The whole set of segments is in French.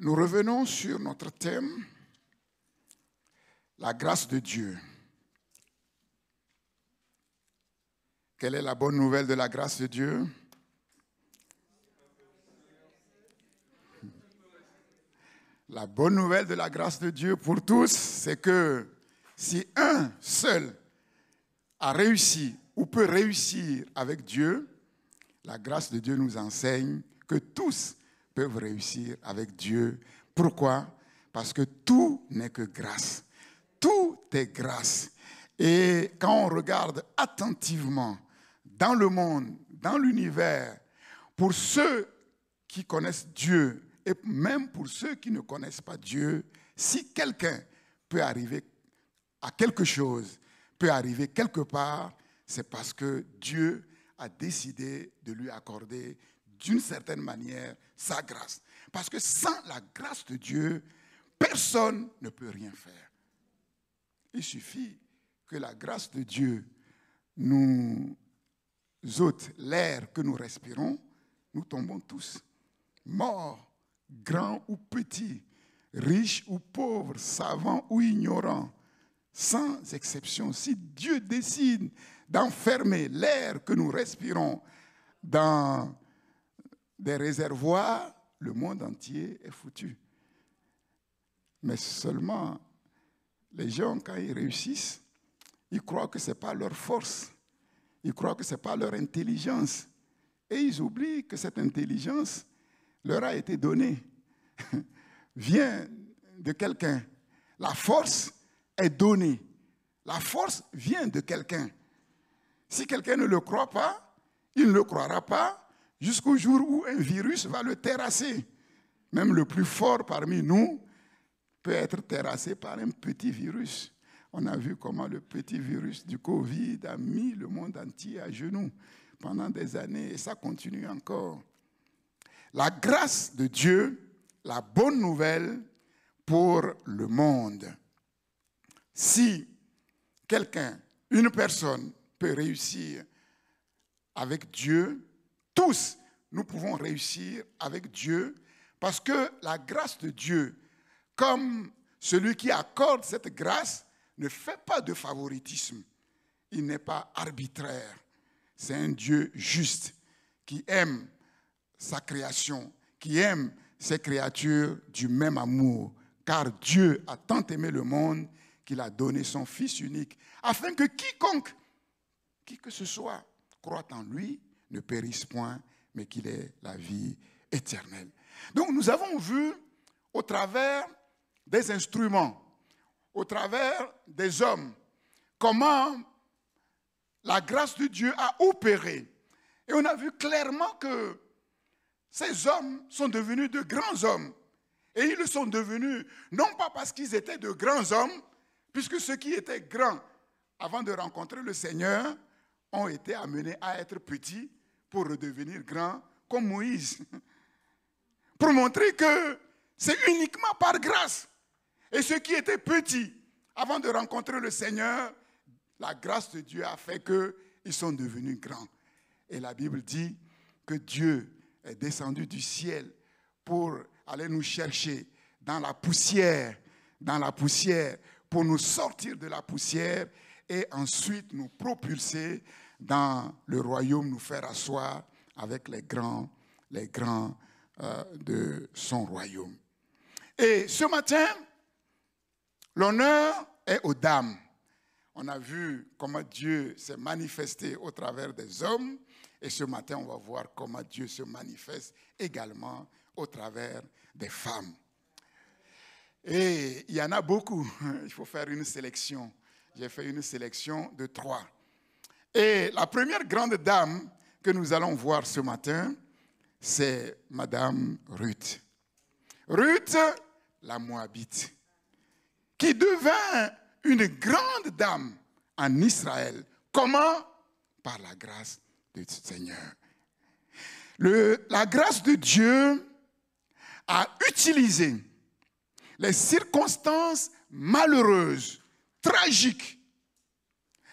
Nous revenons sur notre thème, la grâce de Dieu. Quelle est la bonne nouvelle de la grâce de Dieu? La bonne nouvelle de la grâce de Dieu pour tous, c'est que si un seul a réussi ou peut réussir avec Dieu, la grâce de Dieu nous enseigne que tous peuvent réussir avec Dieu. Pourquoi? Parce que tout n'est que grâce. Tout est grâce. Et quand on regarde attentivement dans le monde, dans l'univers, pour ceux qui connaissent Dieu et même pour ceux qui ne connaissent pas Dieu, si quelqu'un peut arriver à quelque chose, peut arriver quelque part, c'est parce que Dieu a décidé de lui accorder d'une certaine manière sa grâce. Parce que sans la grâce de Dieu, personne ne peut rien faire. Il suffit que la grâce de Dieu nous ôte l'air que nous respirons, nous tombons tous, morts, grands ou petits, riches ou pauvres, savants ou ignorants, sans exception. Si Dieu décide d'enfermer l'air que nous respirons dans des réservoirs, le monde entier est foutu. Mais seulement, les gens, quand ils réussissent, ils croient que ce n'est pas leur force, ils croient que ce n'est pas leur intelligence. Et ils oublient que cette intelligence leur a été donnée, vient de quelqu'un. La force est donnée. La force vient de quelqu'un. Si quelqu'un ne le croit pas, il ne le croira pas jusqu'au jour où un virus va le terrasser. Même le plus fort parmi nous peut être terrassé par un petit virus. On a vu comment le petit virus du Covid a mis le monde entier à genoux pendant des années et ça continue encore. La grâce de Dieu, la bonne nouvelle pour le monde. Si quelqu'un, une personne peut réussir avec Dieu, tous nous pouvons réussir avec Dieu parce que la grâce de Dieu, comme celui qui accorde cette grâce, ne fait pas de favoritisme. Il n'est pas arbitraire. C'est un Dieu juste qui aime sa création, qui aime ses créatures du même amour. Car Dieu a tant aimé le monde qu'il a donné son Fils unique, afin que quiconque, qui que ce soit, croit en lui, ne périsse point, mais qu'il ait la vie éternelle. Donc nous avons vu au travers des instruments, au travers des hommes, comment la grâce de Dieu a opéré. Et on a vu clairement que ces hommes sont devenus de grands hommes. Et ils le sont devenus, non pas parce qu'ils étaient de grands hommes, puisque ceux qui étaient grands avant de rencontrer le Seigneur ont été amenés à être petits pour redevenir grands, comme Moïse. Pour montrer que c'est uniquement par grâce. Et ceux qui étaient petits, avant de rencontrer le Seigneur, la grâce de Dieu a fait qu'ils sont devenus grands. Et la Bible dit que Dieu est descendu du ciel pour aller nous chercher dans la poussière, pour nous sortir de la poussière et ensuite nous propulser dans le royaume, nous faire asseoir avec les grands de son royaume. Et ce matin, l'honneur est aux dames. On a vu comment Dieu s'est manifesté au travers des hommes. Et ce matin, on va voir comment Dieu se manifeste également au travers des femmes. Et il y en a beaucoup. Il faut faire une sélection. J'ai fait une sélection de 3. Et la première grande dame que nous allons voir ce matin, c'est Madame Ruth. Ruth, la Moabite, qui devint une grande dame en Israël. Comment? Par la grâce du Seigneur. La grâce de Dieu a utilisé les circonstances malheureuses, tragiques,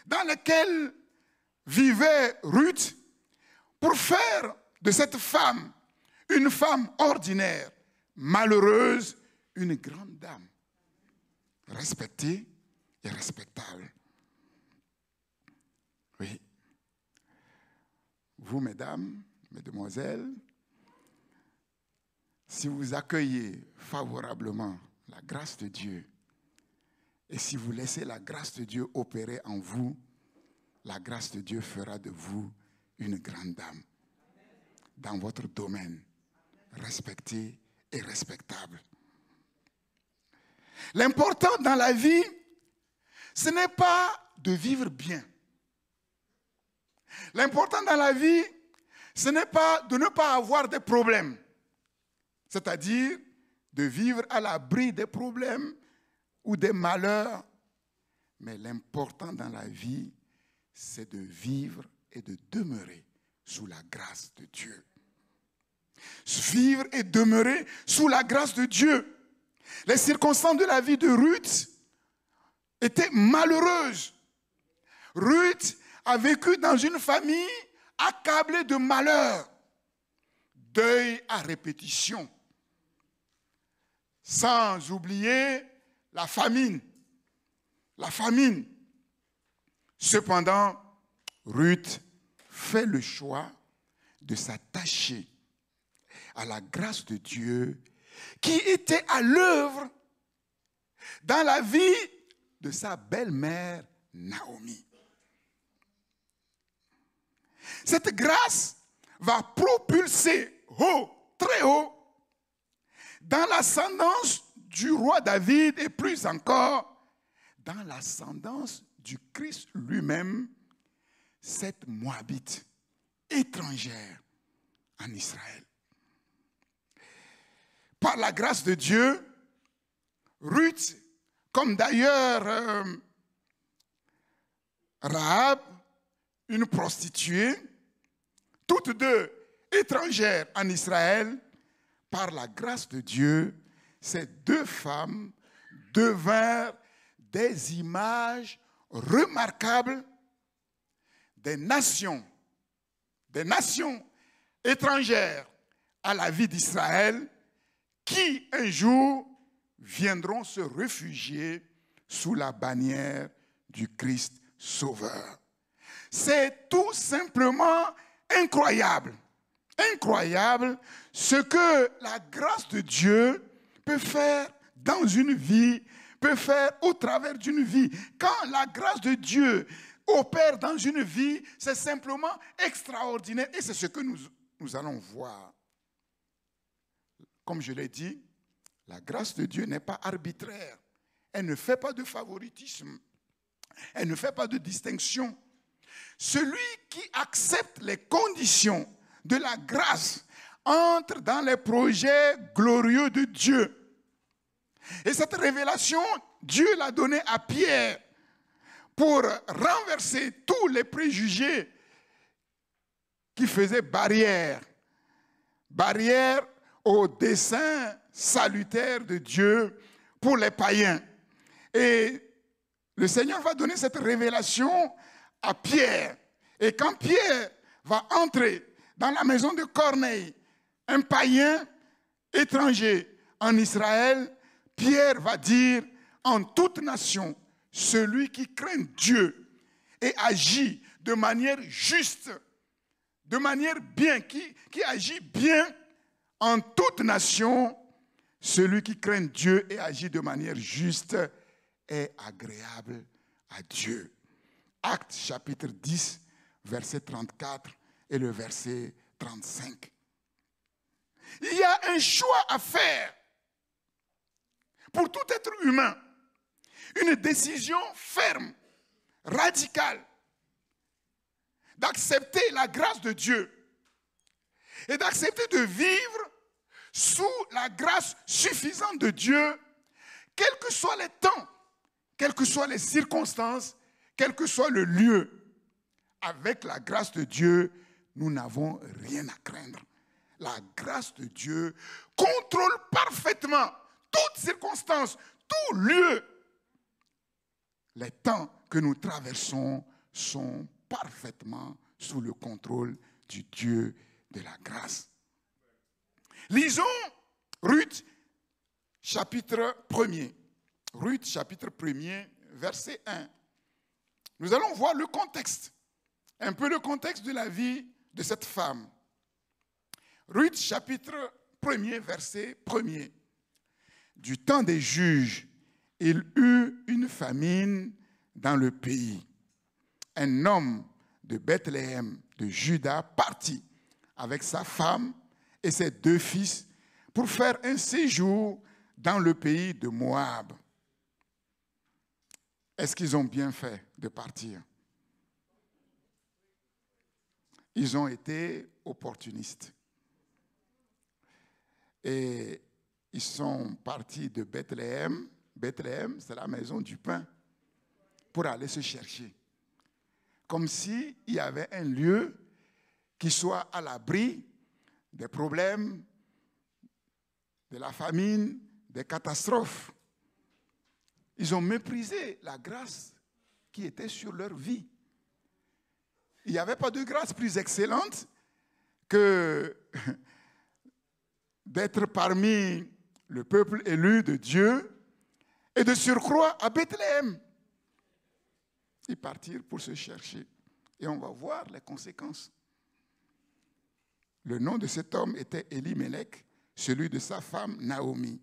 dans lesquelles vivait Ruth, pour faire de cette femme une femme ordinaire, malheureuse, une grande dame, respectée et respectable. Oui. Vous, mesdames, mesdemoiselles, si vous accueillez favorablement la grâce de Dieu et si vous laissez la grâce de Dieu opérer en vous, la grâce de Dieu fera de vous une grande dame dans votre domaine, respectée et respectable. L'important dans la vie, ce n'est pas de vivre bien. L'important dans la vie, ce n'est pas de ne pas avoir de problèmes. C'est-à-dire de vivre à l'abri des problèmes ou des malheurs. Mais l'important dans la vie, c'est de vivre et de demeurer sous la grâce de Dieu. Vivre et demeurer sous la grâce de Dieu. Les circonstances de la vie de Ruth étaient malheureuses. Ruth a vécu dans une famille accablée de malheur, deuil à répétition, sans oublier la famine. La famine. Cependant, Ruth fait le choix de s'attacher à la grâce de Dieu qui était à l'œuvre dans la vie de sa belle-mère Naomi. Cette grâce va propulser haut, très haut, dans l'ascendance du roi David et plus encore dans l'ascendance du Christ lui-même, cette Moabite étrangère en Israël. Par la grâce de Dieu, Ruth, comme d'ailleurs Rahab, une prostituée, toutes deux étrangères en Israël, par la grâce de Dieu, ces deux femmes devinrent des images remarquables des nations étrangères à la vie d'Israël qui un jour viendront se réfugier sous la bannière du Christ Sauveur. C'est tout simplement incroyable. Incroyable ce que la grâce de Dieu peut faire dans une vie, peut faire au travers d'une vie. Quand la grâce de Dieu opère dans une vie, c'est simplement extraordinaire et c'est ce que nous allons voir. Comme je l'ai dit, la grâce de Dieu n'est pas arbitraire. Elle ne fait pas de favoritisme. Elle ne fait pas de distinction. Celui qui accepte les conditions de la grâce entre dans les projets glorieux de Dieu. Et cette révélation, Dieu l'a donnée à Pierre pour renverser tous les préjugés qui faisaient barrière au dessein salutaire de Dieu pour les païens. Et le Seigneur va donner cette révélation à Pierre. Et quand Pierre va entrer dans la maison de Corneille, un païen étranger en Israël, Pierre va dire en toute nation, celui qui craint Dieu et agit de manière juste, de manière bien, qui agit bien en toute nation, celui qui craint Dieu et agit de manière juste est agréable à Dieu. Actes chapitre 10, verset 34 et le verset 35. Il y a un choix à faire pour tout être humain. Une décision ferme, radicale, d'accepter la grâce de Dieu et d'accepter de vivre sous la grâce suffisante de Dieu, quels que soient les temps, quelles que soient les circonstances, quel que soit le lieu. Avec la grâce de Dieu, nous n'avons rien à craindre. La grâce de Dieu contrôle parfaitement toutes circonstances, tout lieu. Les temps que nous traversons sont parfaitement sous le contrôle du Dieu de la grâce. Lisons Ruth chapitre 1er. Ruth, chapitre 1er, verset 1. Nous allons voir le contexte, un peu le contexte de la vie de cette femme. Ruth, chapitre 1er, verset 1er. Du temps des juges, il eut une famine dans le pays. Un homme de Bethléem, de Juda, partit avec sa femme et ses 2 fils pour faire un séjour dans le pays de Moab. Est-ce qu'ils ont bien fait de partir? Ils ont été opportunistes. Et ils sont partis de Bethléem. Bethléem, c'est la maison du pain, pour aller se chercher. Comme s'il y avait un lieu qui soit à l'abri des problèmes, de la famine, des catastrophes. Ils ont méprisé la grâce qui était sur leur vie. Il n'y avait pas de grâce plus excellente que d'être parmi le peuple élu de Dieu et de surcroît à Bethléem. Ils partirent pour se chercher. Et on va voir les conséquences. Le nom de cet homme était Elimelech, celui de sa femme Naomi.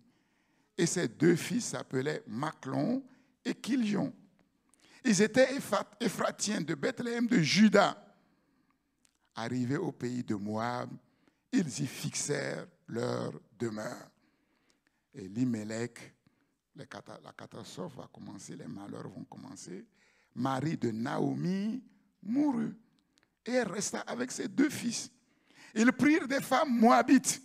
Et ses 2 fils s'appelaient Machlon et Kiljon. Ils étaient Éphratiens de Bethléem de Juda. Arrivés au pays de Moab, ils y fixèrent leur demeure. Elimelech, la catastrophe va commencer, les malheurs vont commencer. Marie de Naomi mourut et elle resta avec ses 2 fils. Ils prirent des femmes moabites,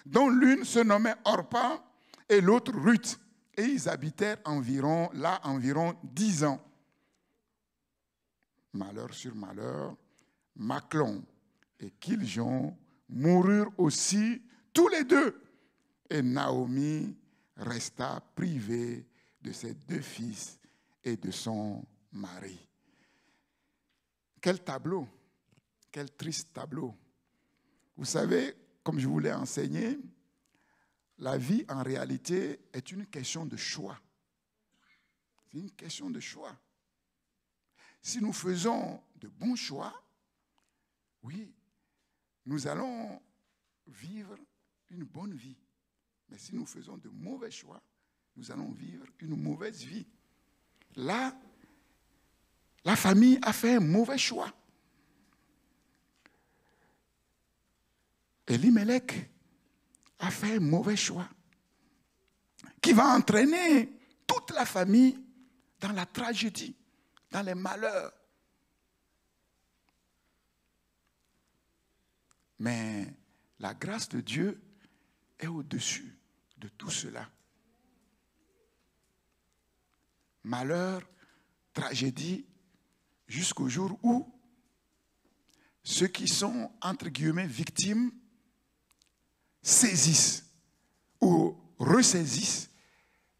dont l'une se nommait Orpa et l'autre Ruth, et ils habitèrent environ 10 ans. Malheur sur malheur, Machlon et Kiljon moururent aussi tous les 2, et Naomi resta privée de ses 2 fils et de son mari. Quel tableau, quel triste tableau. Vous savez, comme je vous l'ai enseigné, la vie en réalité est une question de choix. C'est une question de choix. Si nous faisons de bons choix, oui, nous allons vivre une bonne vie. Mais si nous faisons de mauvais choix, nous allons vivre une mauvaise vie. Là, la famille a fait un mauvais choix. Elimelech a fait un mauvais choix qui va entraîner toute la famille dans la tragédie, dans les malheurs. Mais la grâce de Dieu est au-dessus de tout cela. Malheur, tragédie, jusqu'au jour où ceux qui sont, entre guillemets, victimes, saisissent ou ressaisissent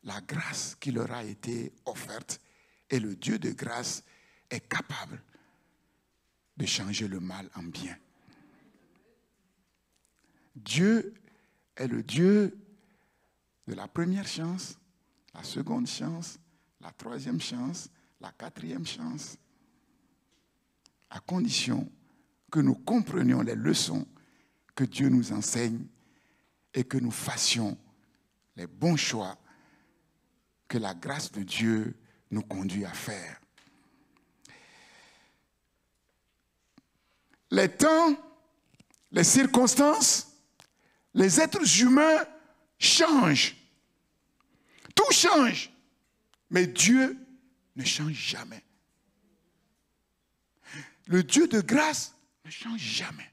la grâce qui leur a été offerte. Et le Dieu de grâce est capable de changer le mal en bien. Dieu est le Dieu de la première chance, la seconde chance, la troisième chance, la quatrième chance, à condition que nous comprenions les leçons que Dieu nous enseigne et que nous fassions les bons choix que la grâce de Dieu nous conduit à faire. Les temps, les circonstances, les êtres humains changent. Tout change. Mais Dieu ne change jamais. Le Dieu de grâce ne change jamais.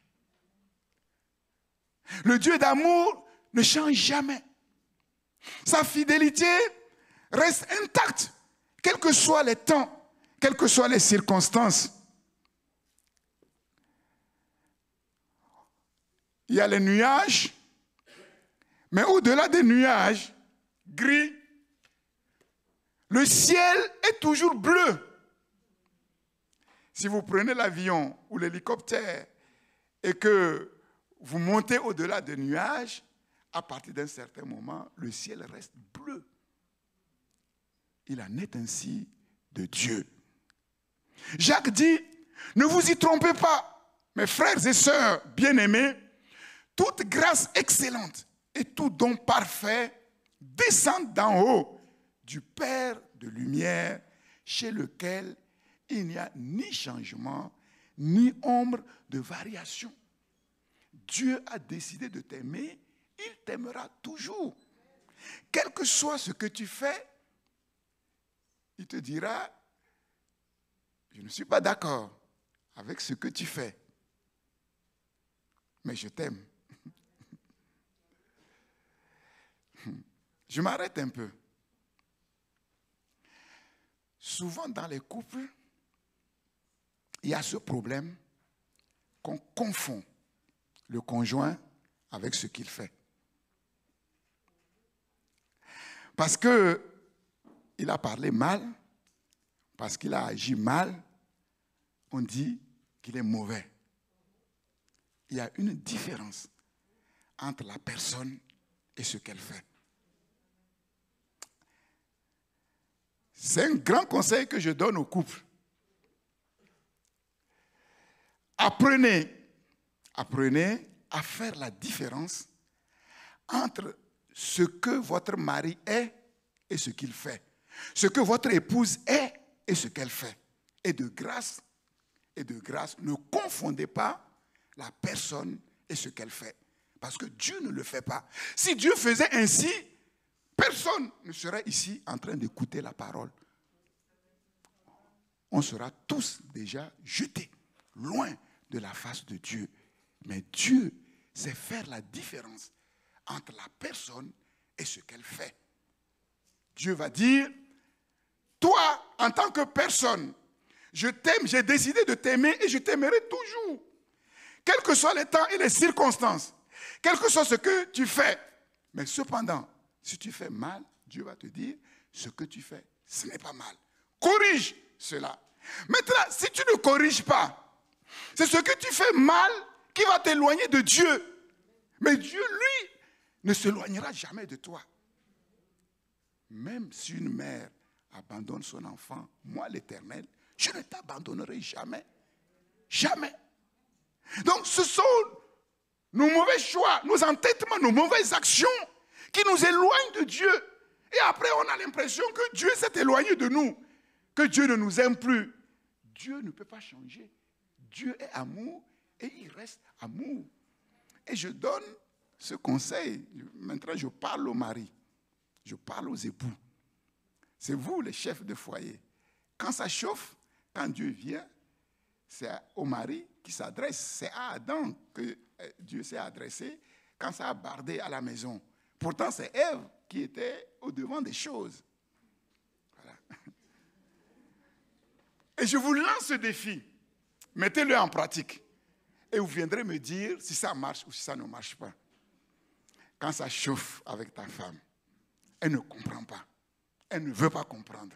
Le Dieu d'amour ne change jamais. Sa fidélité reste intacte, quels que soient les temps, quelles que soient les circonstances. Il y a les nuages, mais au-delà des nuages, gris, le ciel est toujours bleu. Si vous prenez l'avion ou l'hélicoptère et que vous montez au-delà des nuages, à partir d'un certain moment, le ciel reste bleu. Il en est ainsi de Dieu. Jacques dit, ne vous y trompez pas, mes frères et sœurs bien-aimés, toute grâce excellente et tout don parfait descendent d'en haut du Père de lumière, chez lequel il n'y a ni changement, ni ombre de variation. Dieu a décidé de t'aimer, il t'aimera toujours. Quel que soit ce que tu fais, il te dira, je ne suis pas d'accord avec ce que tu fais, mais je t'aime. Je m'arrête un peu. Souvent dans les couples, il y a ce problème qu'on confond le conjoint avec ce qu'il fait. Parce qu'il a parlé mal, parce qu'il a agi mal, on dit qu'il est mauvais. Il y a une différence entre la personne et ce qu'elle fait. C'est un grand conseil que je donne aux couples. Apprenez à faire la différence entre ce que votre mari est et ce qu'il fait. Ce que votre épouse est et ce qu'elle fait. Et de grâce, ne confondez pas la personne et ce qu'elle fait. Parce que Dieu ne le fait pas. Si Dieu faisait ainsi, personne ne serait ici en train d'écouter la parole. On sera tous déjà jetés loin de la face de Dieu. Mais Dieu sait faire la différence entre la personne et ce qu'elle fait. Dieu va dire, toi, en tant que personne, je t'aime, j'ai décidé de t'aimer et je t'aimerai toujours. Quels que soient les temps et les circonstances, quel que soit ce que tu fais. Mais cependant, si tu fais mal, Dieu va te dire, ce que tu fais, ce n'est pas mal. Corrige cela. Maintenant, si tu ne corriges pas, c'est ce que tu fais mal qui va t'éloigner de Dieu. Mais Dieu, lui, ne s'éloignera jamais de toi. Même si une mère abandonne son enfant, moi, l'Éternel, je ne t'abandonnerai jamais. Jamais. Donc, ce sont nos mauvais choix, nos entêtements, nos mauvaises actions qui nous éloignent de Dieu. Et après, on a l'impression que Dieu s'est éloigné de nous, que Dieu ne nous aime plus. Dieu ne peut pas changer. Dieu est amour et il reste amour. Et je donne ce conseil. Maintenant, je parle aux maris. Je parle aux époux. C'est vous, les chefs de foyer. Quand ça chauffe, quand Dieu vient, c'est au mari qui s'adresse. C'est à Adam que Dieu s'est adressé quand ça a bardé à la maison. Pourtant, c'est Ève qui était au devant des choses. Voilà. Et je vous lance ce défi. Mettez-le en pratique. Et vous viendrez me dire si ça marche ou si ça ne marche pas. Quand ça chauffe avec ta femme, elle ne comprend pas. Elle ne veut pas comprendre.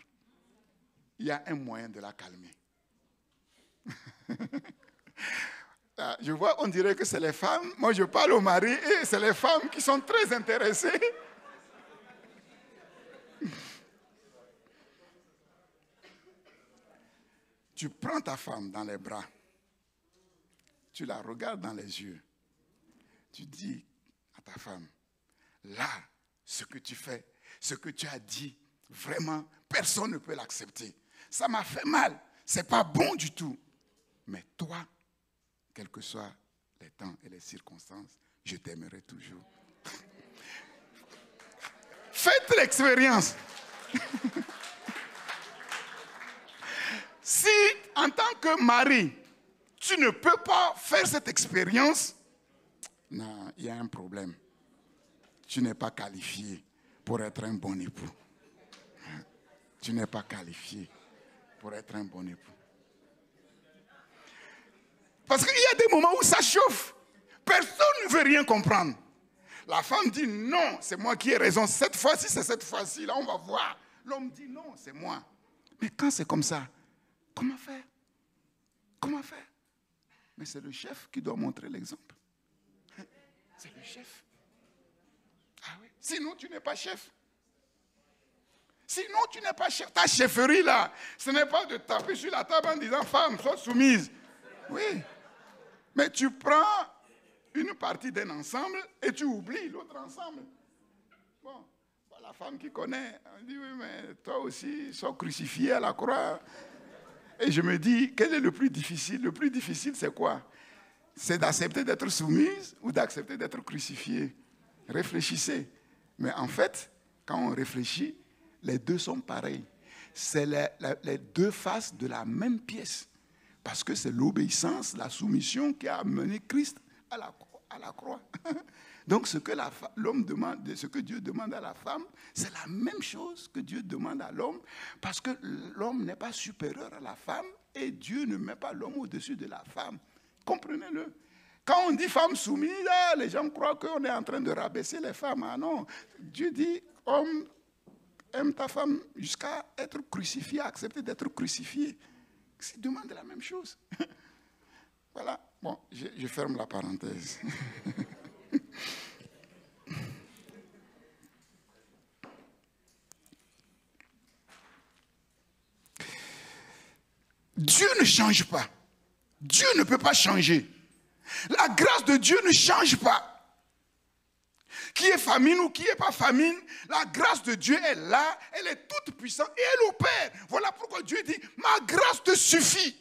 Il y a un moyen de la calmer. Je vois, on dirait que c'est les femmes. Moi, je parle aux maris et c'est les femmes qui sont très intéressées. Tu prends ta femme dans les bras. Tu la regardes dans les yeux. Tu dis à ta femme, là, ce que tu fais, ce que tu as dit, vraiment, personne ne peut l'accepter. Ça m'a fait mal. C'est pas bon du tout. Mais toi, quels que soient les temps et les circonstances, je t'aimerai toujours. Faites l'expérience. Si, en tant que mari, tu ne peux pas faire cette expérience, non, il y a un problème. Tu n'es pas qualifié pour être un bon époux. Tu n'es pas qualifié pour être un bon époux. Parce qu'il y a des moments où ça chauffe. Personne ne veut rien comprendre. La femme dit non, c'est moi qui ai raison. Cette fois-ci, c'est cette fois-ci. Là, on va voir. L'homme dit non, c'est moi. Mais quand c'est comme ça, comment faire? Comment faire? Mais c'est le chef qui doit montrer l'exemple. C'est le chef. Sinon, tu n'es pas chef. Sinon, tu n'es pas chef. Ta chefferie, là, ce n'est pas de taper sur la table en disant « Femme, sois soumise ». Oui. Mais tu prends une partie d'un ensemble et tu oublies l'autre ensemble. Bon, la femme qui connaît, elle dit « Oui, mais toi aussi, sois crucifié à la croix ». Et je me dis, quel est le plus difficile? Le plus difficile, c'est quoi? C'est d'accepter d'être soumise ou d'accepter d'être crucifié? Réfléchissez. Mais en fait, quand on réfléchit, les deux sont pareils. C'est les deux faces de la même pièce. Parce que c'est l'obéissance, la soumission qui a amené Christ à la croix. Donc ce que l'homme demande, ce que Dieu demande à la femme, c'est la même chose que Dieu demande à l'homme, parce que l'homme n'est pas supérieur à la femme et Dieu ne met pas l'homme au-dessus de la femme. Comprenez-le. Quand on dit femme soumise, les gens croient qu'on est en train de rabaisser les femmes. Ah non, Dieu dit, homme, aime ta femme jusqu'à être crucifié, accepter d'être crucifié. Il demande la même chose. Voilà. Bon, je ferme la parenthèse. Dieu ne change pas. Dieu ne peut pas changer. La grâce de Dieu ne change pas. Qui est famine ou qui n'est pas famine, la grâce de Dieu est là, elle est toute puissante et elle opère. Voilà pourquoi Dieu dit, ma grâce te suffit.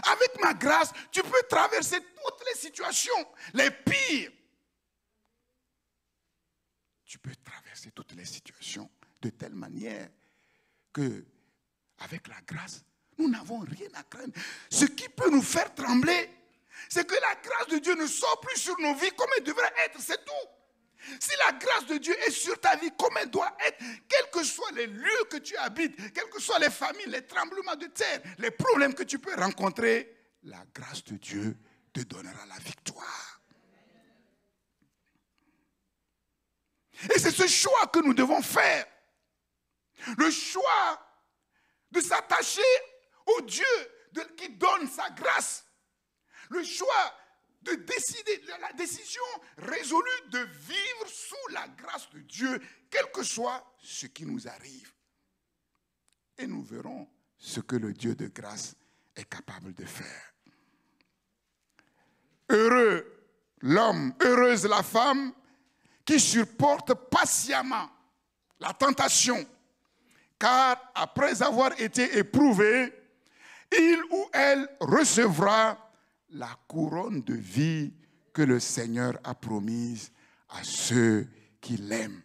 Avec ma grâce, tu peux traverser toutes les situations, les pires. Tu peux traverser toutes les situations de telle manière que, avec la grâce, nous n'avons rien à craindre. Ce qui peut nous faire trembler, c'est que la grâce de Dieu ne sort plus sur nos vies comme elle devrait être, c'est tout. Si la grâce de Dieu est sur ta vie comme elle doit être, quels que soient les lieux que tu habites, quelles que soient les familles, les tremblements de terre, les problèmes que tu peux rencontrer, la grâce de Dieu te donnera la victoire. Et c'est ce choix que nous devons faire. Le choix de s'attacher au Dieu qui donne sa grâce. Le choix de décider, la décision résolue de vivre sous la grâce de Dieu, quel que soit ce qui nous arrive. Et nous verrons ce que le Dieu de grâce est capable de faire. Heureux l'homme, heureuse la femme qui supporte patiemment la tentation, car après avoir été éprouvé, il ou elle recevra la couronne de vie que le Seigneur a promise à ceux qui l'aiment.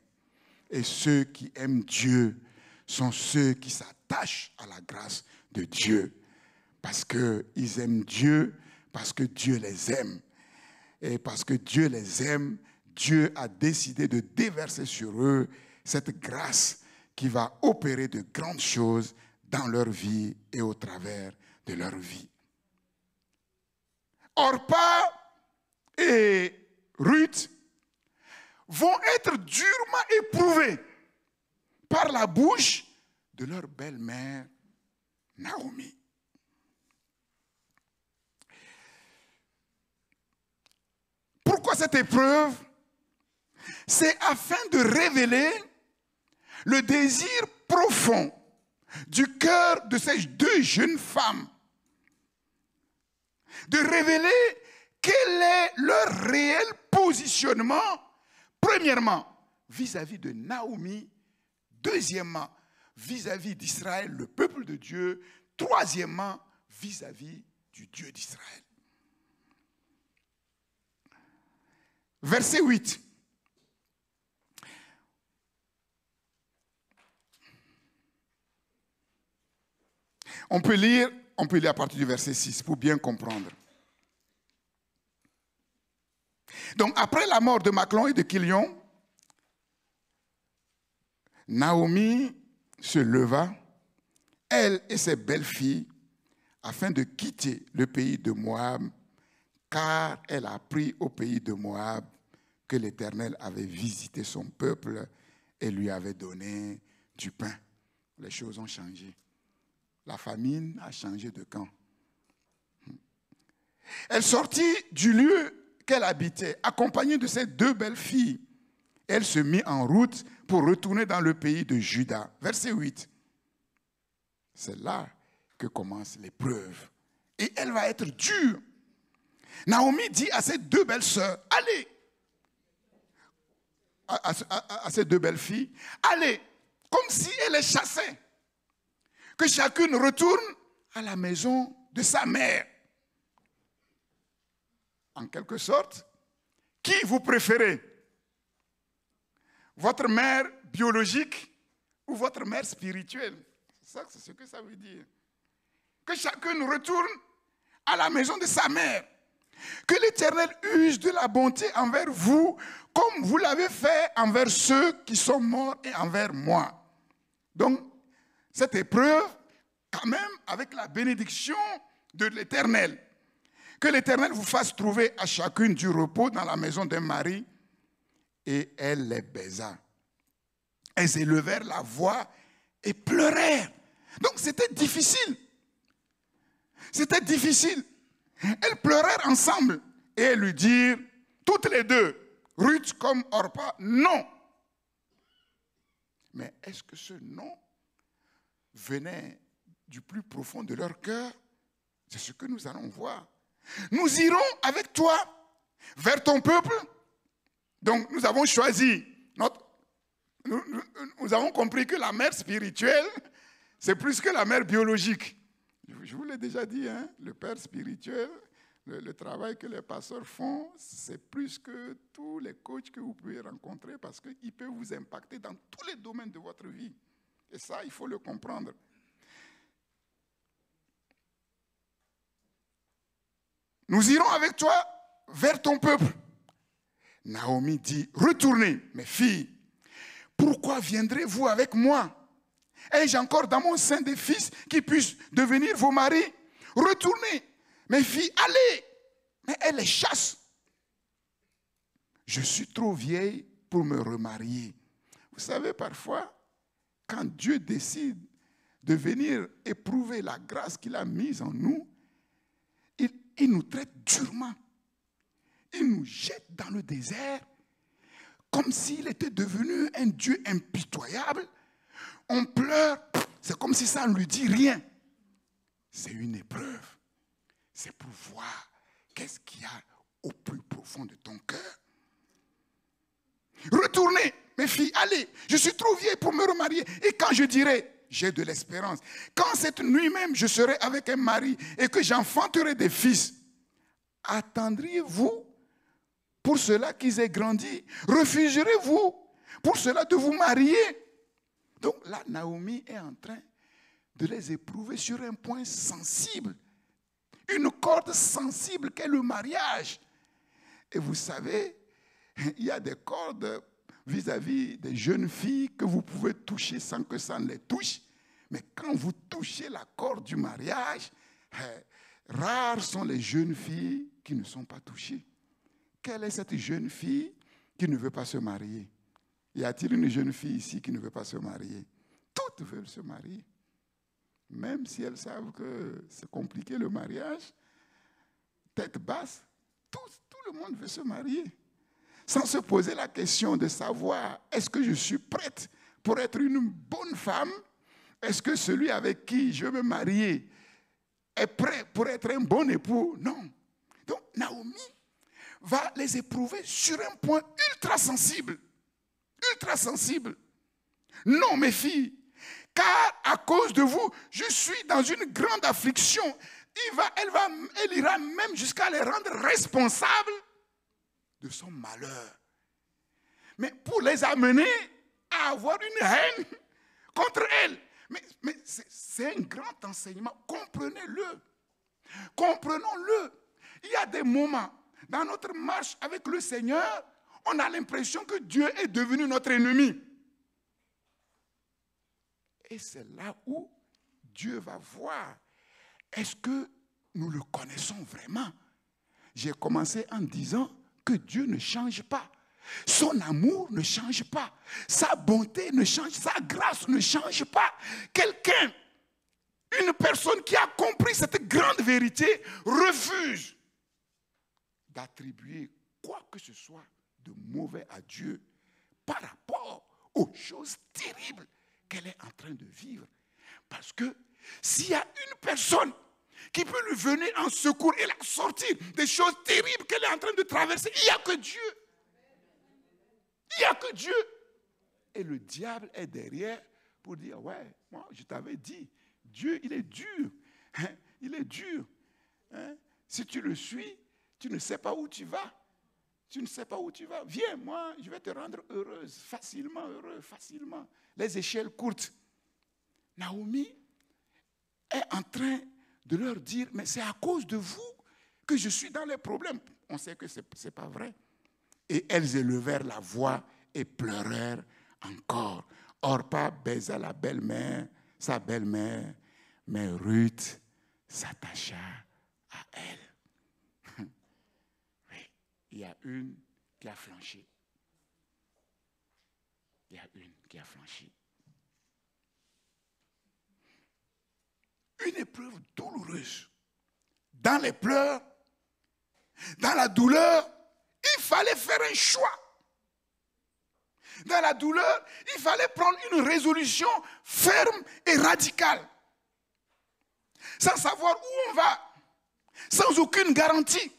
Et ceux qui aiment Dieu sont ceux qui s'attachent à la grâce de Dieu. Parce qu'ils aiment Dieu, parce que Dieu les aime. Et parce que Dieu les aime, Dieu a décidé de déverser sur eux cette grâce qui va opérer de grandes choses dans leur vie et au travers de leur vie. Orpa et Ruth vont être durement éprouvés par la bouche de leur belle-mère Naomi. Pourquoi cette épreuve? C'est afin de révéler le désir profond du cœur de ces deux jeunes femmes, de révéler quel est leur réel positionnement, premièrement, vis-à-vis de Naomi, deuxièmement, vis-à-vis d'Israël, le peuple de Dieu, troisièmement, vis-à-vis du Dieu d'Israël. Verset 8. On peut lire à partir du verset 6 pour bien comprendre. Donc, après la mort de Machlon et de Chilion, Naomi se leva, elle et ses belles-filles, afin de quitter le pays de Moab, car elle a appris au pays de Moab que l'Éternel avait visité son peuple et lui avait donné du pain. Les choses ont changé. La famine a changé de camp. Elle sortit du lieu qu'elle habitait, accompagnée de ses deux belles filles, Elle se mit en route pour retourner dans le pays de Juda. Verset 8. C'est là que commence l'épreuve. Et elle va être dure. Naomi dit à ses deux belles sœurs, allez, à ses deux belles filles, allez, comme si elle les chassait, que chacune retourne à la maison de sa mère. En quelque sorte, qui vous préférez? Votre mère biologique ou votre mère spirituelle? C'est ce que ça veut dire. Que chacune retourne à la maison de sa mère. Que l'Éternel use de la bonté envers vous, comme vous l'avez fait envers ceux qui sont morts et envers moi. Donc, cette épreuve, quand même, avec la bénédiction de l'Éternel. Que l'Éternel vous fasse trouver à chacune du repos dans la maison d'un mari. Et elle les baisa. Elles élevèrent la voix et pleurèrent. Donc, c'était difficile. C'était difficile. Elles pleurèrent ensemble et elles lui dirent, toutes les deux, Ruth comme Orpa, non. Mais est-ce que ce non venait du plus profond de leur cœur? C'est ce que nous allons voir. Nous irons avec toi vers ton peuple. Donc nous avons choisi, nous avons compris que la mère spirituelle, c'est plus que la mère biologique. Je vous l'ai déjà dit, hein, le père spirituel, le travail que les pasteurs font, c'est plus que tous les coachs que vous pouvez rencontrer parce qu'il peut vous impacter dans tous les domaines de votre vie. Et ça, il faut le comprendre. Nous irons avec toi vers ton peuple. Naomi dit, retournez, mes filles. Pourquoi viendrez-vous avec moi? Ai-je encore dans mon sein des fils qui puissent devenir vos maris? Retournez, mes filles, allez. Mais elle les chasse. Je suis trop vieille pour me remarier. Vous savez, parfois, quand Dieu décide de venir éprouver la grâce qu'il a mise en nous, il nous traite durement. Il nous jette dans le désert comme s'il était devenu un Dieu impitoyable. On pleure, c'est comme si ça ne lui dit rien. C'est une épreuve. C'est pour voir qu'est-ce qu'il y a au plus profond de ton cœur. Retournez, mes filles, allez, je suis trop vieille pour me remarier. Et quand je dirai, j'ai de l'espérance, quand cette nuit même je serai avec un mari et que j'enfanterai des fils, attendriez-vous pour cela qu'ils aient grandi? Refuserez-vous pour cela de vous marier? Donc là, Naomi est en train de les éprouver sur un point sensible. Une corde sensible qu'est le mariage. Et vous savez, il y a des cordes vis-à-vis des jeunes filles que vous pouvez toucher sans que ça ne les touche. Mais quand vous touchez la corde du mariage, rares sont les jeunes filles qui ne sont pas touchées. Quelle est cette jeune fille qui ne veut pas se marier? Y a-t-il une jeune fille ici qui ne veut pas se marier? Toutes veulent se marier. Même si elles savent que c'est compliqué le mariage, tête basse, tout le monde veut se marier. Sans se poser la question de savoir, est-ce que je suis prête pour être une bonne femme? Est-ce que celui avec qui je veux me marier est prêt pour être un bon époux? Non. Donc Naomi va les éprouver sur un point ultra sensible. Ultra sensible. Non, mes filles, car à cause de vous, je suis dans une grande affliction. Elle ira même jusqu'à les rendre responsables de son malheur. Mais pour les amener à avoir une haine contre elle. Mais c'est un grand enseignement. Comprenez-le. Comprenons-le. Il y a des moments dans notre marche avec le Seigneur, on a l'impression que Dieu est devenu notre ennemi. Et c'est là où Dieu va voir, est-ce que nous le connaissons vraiment? J'ai commencé en disant que Dieu ne change pas. Son amour ne change pas. Sa bonté ne change pas. Sa grâce ne change pas. Quelqu'un, une personne qui a compris cette grande vérité, refuse d'attribuer quoi que ce soit de mauvais à Dieu par rapport aux choses terribles qu'elle est en train de vivre. Parce que s'il y a une personne qui peut lui venir en secours et la sortir des choses terribles qu'elle est en train de traverser, il n'y a que Dieu. Il n'y a que Dieu. Et le diable est derrière pour dire, ouais, moi je t'avais dit, Dieu il est dur. Hein? Il est dur. Hein? Si tu le suis, tu ne sais pas où tu vas. Tu ne sais pas où tu vas. Viens, moi, je vais te rendre heureuse, facilement heureux, facilement. Les échelles courtes. Naomi est en train de leur dire, mais c'est à cause de vous que je suis dans les problèmes. On sait que ce n'est pas vrai. Et elles élevèrent la voix et pleurèrent encore. Orpa baisa la belle-mère, sa belle-mère, mais Ruth s'attacha à elle. Oui, il y a une qui a flanché. Il y a une qui a flanchi. Une épreuve douloureuse. Dans les pleurs, dans la douleur, il fallait faire un choix. Dans la douleur, il fallait prendre une résolution ferme et radicale. Sans savoir où on va. Sans aucune garantie.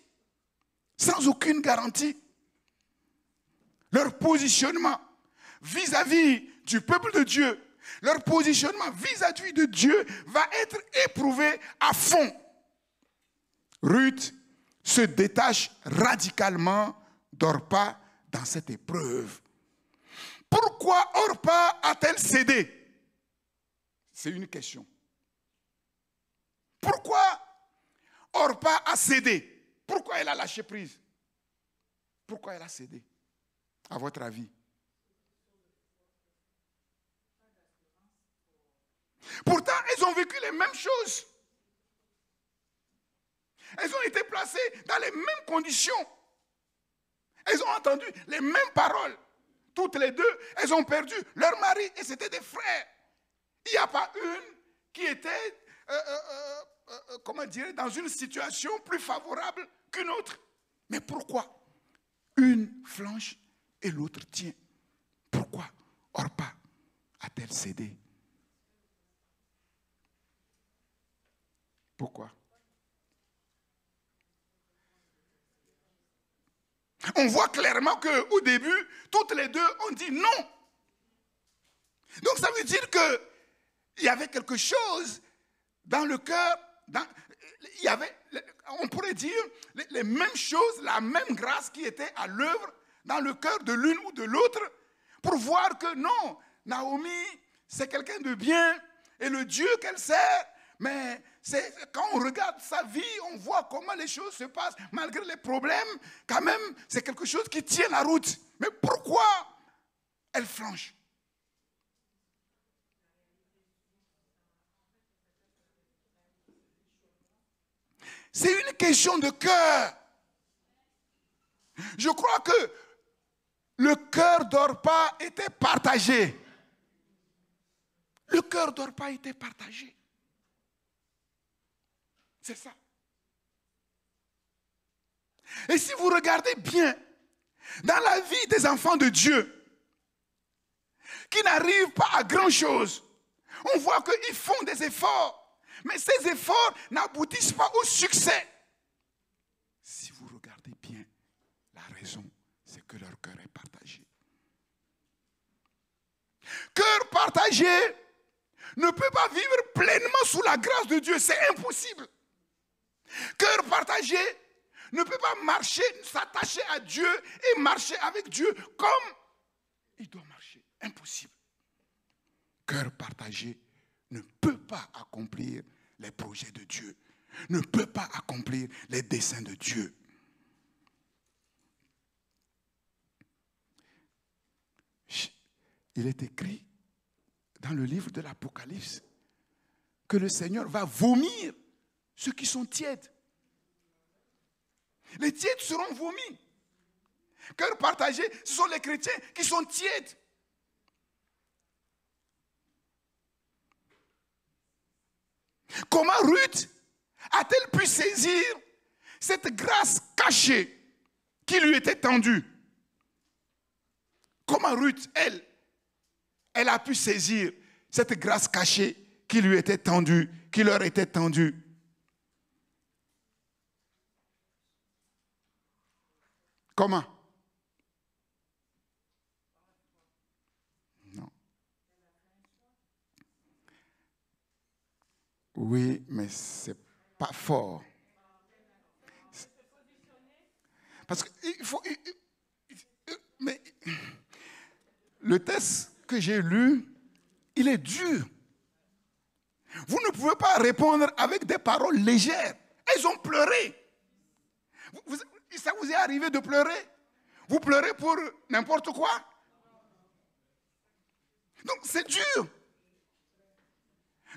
Sans aucune garantie. Leur positionnement vis-à-vis du peuple de Dieu, leur positionnement vis-à-vis de Dieu va être éprouvé à fond. Ruth se détache radicalement d'Orpa dans cette épreuve. Pourquoi Orpa a-t-elle cédé? C'est une question. Pourquoi Orpa a cédé? Pourquoi elle a lâché prise? Pourquoi elle a cédé? À votre avis? Pourtant, elles ont vécu les mêmes choses. Elles ont été placées dans les mêmes conditions. Elles ont entendu les mêmes paroles. Toutes les deux, elles ont perdu leur mari et c'était des frères. Il n'y a pas une qui était, comment dire, dans une situation plus favorable qu'une autre. Mais pourquoi une flanche et l'autre tient? Pourquoi Orpa a-t-elle cédé? Pourquoi? On voit clairement qu'au début, toutes les deux ont dit non. Donc ça veut dire qu'il y avait quelque chose dans le cœur, il y avait, on pourrait dire, les mêmes choses, la même grâce qui était à l'œuvre dans le cœur de l'une ou de l'autre, pour voir que non, Naomi, c'est quelqu'un de bien, et le Dieu qu'elle sert, mais quand on regarde sa vie, on voit comment les choses se passent, malgré les problèmes, quand même, c'est quelque chose qui tient la route. Mais pourquoi elle flanche? C'est une question de cœur. Je crois que le cœur d'Orpa était partagé. Le cœur d'Orpa était partagé. C'est ça. Et si vous regardez bien, dans la vie des enfants de Dieu, qui n'arrivent pas à grand-chose, on voit qu'ils font des efforts, mais ces efforts n'aboutissent pas au succès. Si vous regardez bien, la raison, c'est que leur cœur est partagé. Cœur partagé ne peut pas vivre pleinement sous la grâce de Dieu, c'est impossible. Cœur partagé ne peut pas marcher, s'attacher à Dieu et marcher avec Dieu comme il doit marcher. Impossible. Cœur partagé ne peut pas accomplir les projets de Dieu, ne peut pas accomplir les desseins de Dieu. Il est écrit dans le livre de l'Apocalypse que le Seigneur va vomir ceux qui sont tièdes. Les tièdes seront vomis. Cœur partagé, ce sont les chrétiens qui sont tièdes. Comment Ruth a-t-elle pu saisir cette grâce cachée qui lui était tendue? comment Ruth, elle a pu saisir cette grâce cachée qui lui était tendue, qui leur était tendue. Comment? Non. Oui, mais c'est pas fort. Parce que il faut... Mais le texte que j'ai lu, il est dur. Vous ne pouvez pas répondre avec des paroles légères. Elles ont pleuré. Ça vous est arrivé de pleurer? Vous pleurez pour n'importe quoi? Donc c'est dur.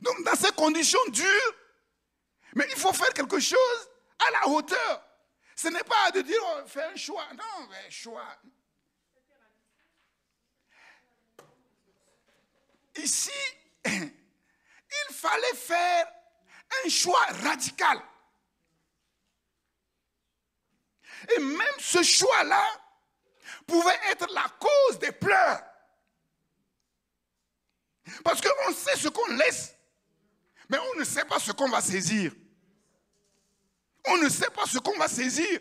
Donc dans ces conditions dures, mais il faut faire quelque chose à la hauteur. Ce n'est pas de dire, oh, fais un choix. Non, mais choix. Ici, il fallait faire un choix radical. Et même ce choix-là pouvait être la cause des pleurs. Parce qu'on sait ce qu'on laisse, mais on ne sait pas ce qu'on va saisir. On ne sait pas ce qu'on va saisir.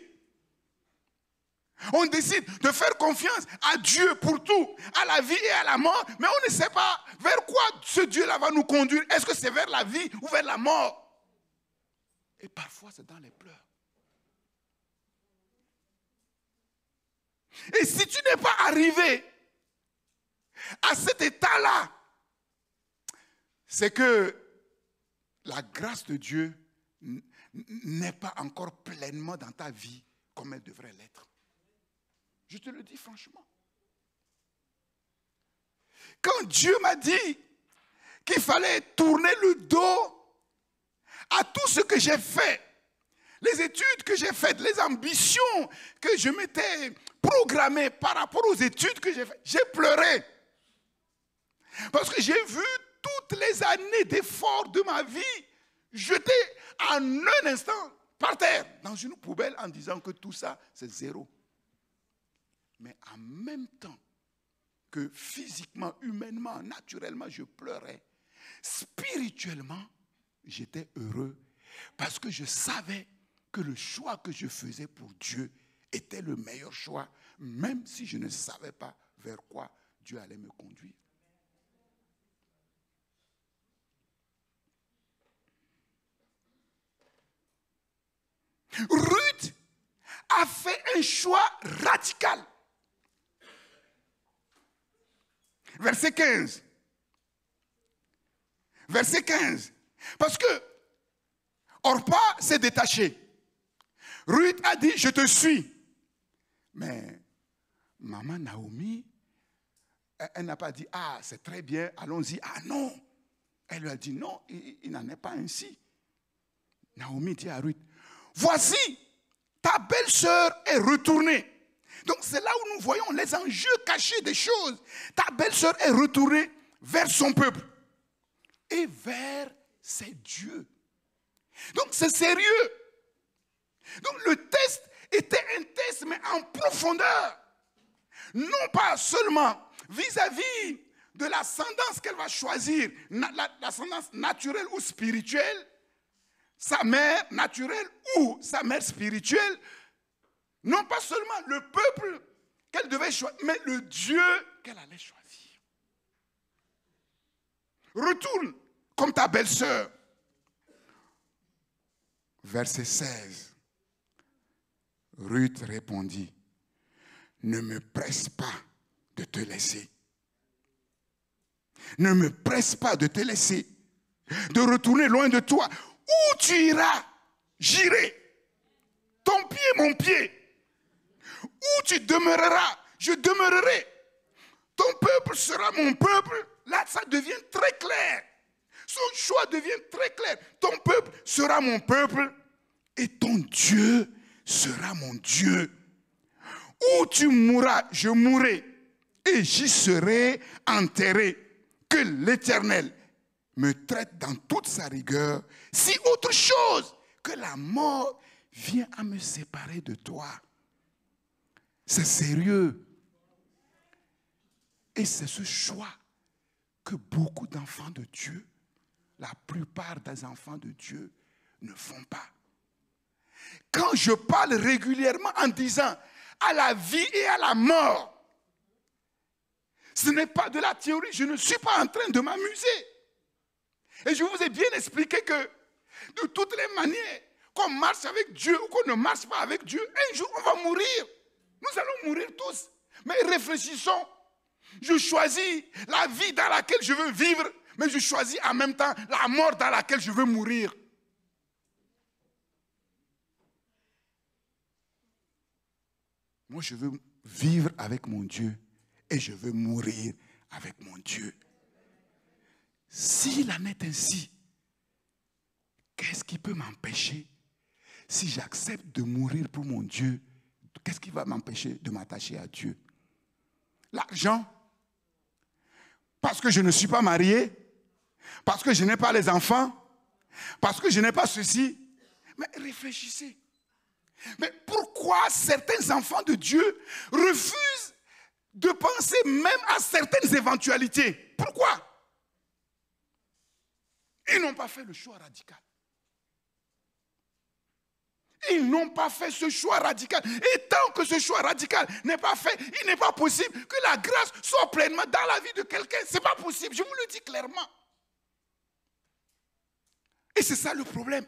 On décide de faire confiance à Dieu pour tout, à la vie et à la mort, mais on ne sait pas vers quoi ce Dieu-là va nous conduire. Est-ce que c'est vers la vie ou vers la mort? Et parfois, c'est dans les pleurs. Et si tu n'es pas arrivé à cet état-là, c'est que la grâce de Dieu n'est pas encore pleinement dans ta vie comme elle devrait l'être. Je te le dis franchement. Quand Dieu m'a dit qu'il fallait tourner le dos à tout ce que j'ai fait, les études que j'ai faites, les ambitions que je m'étais programmées par rapport aux études que j'ai faites, j'ai pleuré. Parce que j'ai vu toutes les années d'efforts de ma vie jetées en un instant par terre, dans une poubelle, en disant que tout ça, c'est zéro. Mais en même temps que physiquement, humainement, naturellement, je pleurais, spirituellement, j'étais heureux parce que je savais que le choix que je faisais pour Dieu était le meilleur choix, même si je ne savais pas vers quoi Dieu allait me conduire. Ruth a fait un choix radical. Verset 15. Verset 15. Parce que Orpa s'est détaché. Ruth a dit, je te suis. Mais maman Naomi, elle n'a pas dit, ah, c'est très bien, allons-y. Ah non. Elle lui a dit, non, il n'en est pas ainsi. Naomi dit à Ruth, voici, ta belle-sœur est retournée. Donc c'est là où nous voyons les enjeux cachés des choses. Ta belle-sœur est retournée vers son peuple et vers ses dieux. Donc c'est sérieux. Donc le test était un test, mais en profondeur. Non pas seulement vis-à-vis de l'ascendance qu'elle va choisir, l'ascendance naturelle ou spirituelle, sa mère naturelle ou sa mère spirituelle, non pas seulement le peuple qu'elle devait choisir, mais le Dieu qu'elle allait choisir. Retourne comme ta belle-sœur. Verset 16. Ruth répondit, ne me presse pas de te laisser. Ne me presse pas de te laisser, de retourner loin de toi. Où tu iras, j'irai. Ton pied, mon pied. Où tu demeureras, je demeurerai. Ton peuple sera mon peuple. Là, ça devient très clair. Son choix devient très clair. Ton peuple sera mon peuple et ton Dieu sera mon Dieu. Où tu mourras, je mourrai et j'y serai enterré. Que l'Éternel me traite dans toute sa rigueur, si autre chose que la mort vient à me séparer de toi. C'est sérieux. Et c'est ce choix que beaucoup d'enfants de Dieu, la plupart des enfants de Dieu, ne font pas. Quand je parle régulièrement en disant à la vie et à la mort, ce n'est pas de la théorie, je ne suis pas en train de m'amuser. Et je vous ai bien expliqué que de toutes les manières, qu'on marche avec Dieu ou qu'on ne marche pas avec Dieu, un jour on va mourir. Nous allons mourir tous. Mais réfléchissons. Je choisis la vie dans laquelle je veux vivre, mais je choisis en même temps la mort dans laquelle je veux mourir. Moi, je veux vivre avec mon Dieu et je veux mourir avec mon Dieu. S'il en est ainsi, qu'est-ce qui peut m'empêcher? Si j'accepte de mourir pour mon Dieu, qu'est-ce qui va m'empêcher de m'attacher à Dieu? L'argent? Parce que je ne suis pas marié? Parce que je n'ai pas les enfants? Parce que je n'ai pas ceci? Mais réfléchissez. Mais pourquoi certains enfants de Dieu refusent de penser même à certaines éventualités? Pourquoi? Ils n'ont pas fait le choix radical. Ils n'ont pas fait ce choix radical. Et tant que ce choix radical n'est pas fait, il n'est pas possible que la grâce soit pleinement dans la vie de quelqu'un. Ce n'est pas possible, je vous le dis clairement. Et c'est ça le problème.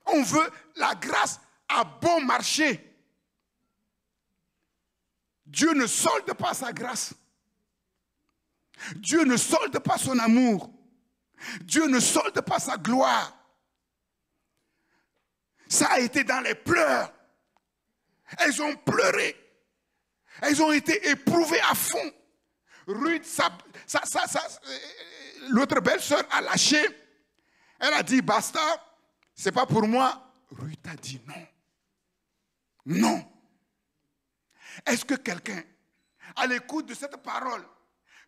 On veut la grâce à bon marché. Dieu ne solde pas sa grâce. Dieu ne solde pas son amour. Dieu ne solde pas sa gloire. Ça a été dans les pleurs. Elles ont pleuré. Elles ont été éprouvées à fond. Ruth, l'autre belle-sœur a lâché. Elle a dit, basta, c'est pas pour moi. Ruth a dit non. Non. Est-ce que quelqu'un, à l'écoute de cette parole,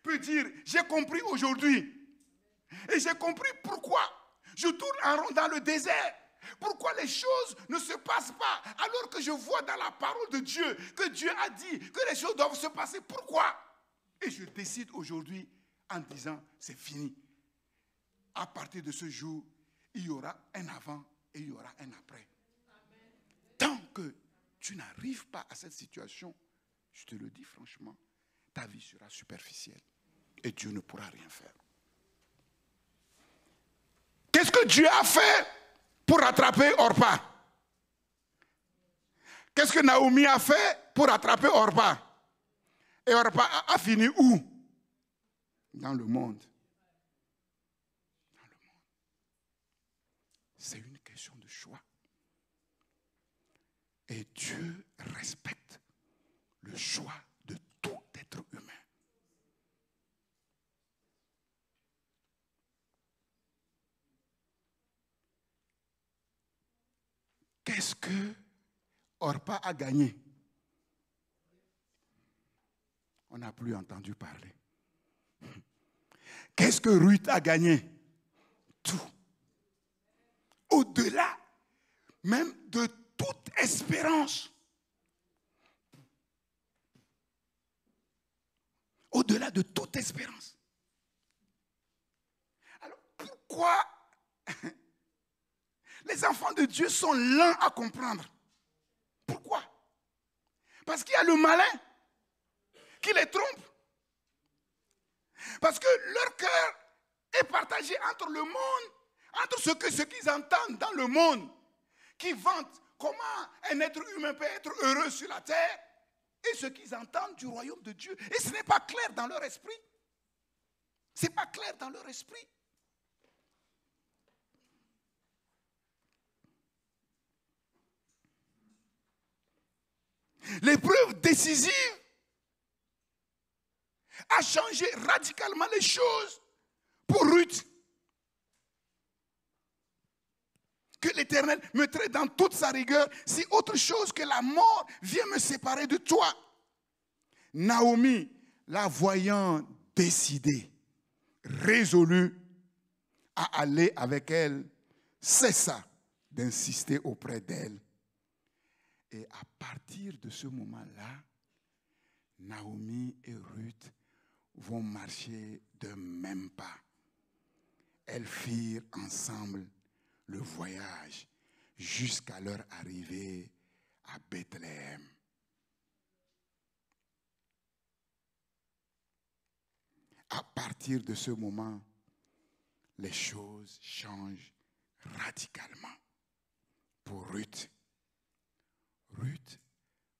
peut dire, j'ai compris aujourd'hui. Et j'ai compris pourquoi je tourne en rond dans le désert. Pourquoi les choses ne se passent pas alors que je vois dans la parole de Dieu que Dieu a dit que les choses doivent se passer. Pourquoi? Et je décide aujourd'hui en disant c'est fini. À partir de ce jour, il y aura un avant et il y aura un après. Amen. Tant que tu n'arrives pas à cette situation, je te le dis franchement, ta vie sera superficielle et Dieu ne pourra rien faire. Qu'est-ce que Dieu a fait pour rattraper Orpa? Qu'est-ce que Naomi a fait pour rattraper Orpa? Et Orpa a fini où? Dans le monde. Dans le monde. C'est une question de choix. Et Dieu respecte le choix de tout être humain. Qu'est-ce que Orpa a gagné? On n'a plus entendu parler. Qu'est-ce que Ruth a gagné? Tout. Au-delà même de toute espérance. Au-delà de toute espérance. Alors, pourquoi les enfants de Dieu sont lents à comprendre? Pourquoi? Parce qu'il y a le malin qui les trompe. Parce que leur cœur est partagé entre le monde, entre ce qu'ils entendent dans le monde, qui vantent comment un être humain peut être heureux sur la terre, et ce qu'ils entendent du royaume de Dieu. Et ce n'est pas clair dans leur esprit. Ce n'est pas clair dans leur esprit. L'épreuve décisive a changé radicalement les choses pour Ruth. Que l'Éternel me traite dans toute sa rigueur si autre chose que la mort vient me séparer de toi. Naomi, la voyant décidée, résolue à aller avec elle, cessa d'insister auprès d'elle. Et à partir de ce moment-là, Naomi et Ruth vont marcher d'un même pas. Elles firent ensemble le voyage jusqu'à leur arrivée à Bethléem. À partir de ce moment, les choses changent radicalement pour Ruth. Ruth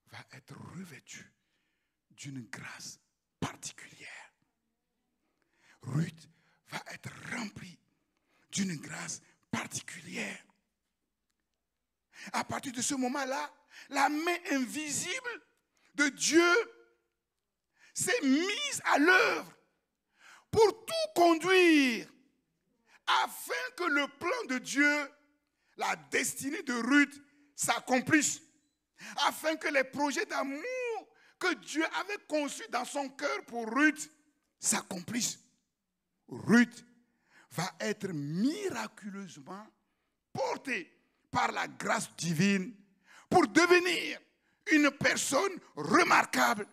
va être revêtue d'une grâce particulière. Ruth va être remplie d'une grâce particulière. À partir de ce moment-là, la main invisible de Dieu s'est mise à l'œuvre pour tout conduire afin que le plan de Dieu, la destinée de Ruth, s'accomplisse. Afin que les projets d'amour que Dieu avait conçus dans son cœur pour Ruth s'accomplissent. Ruth va être miraculeusement portée par la grâce divine pour devenir une personne remarquable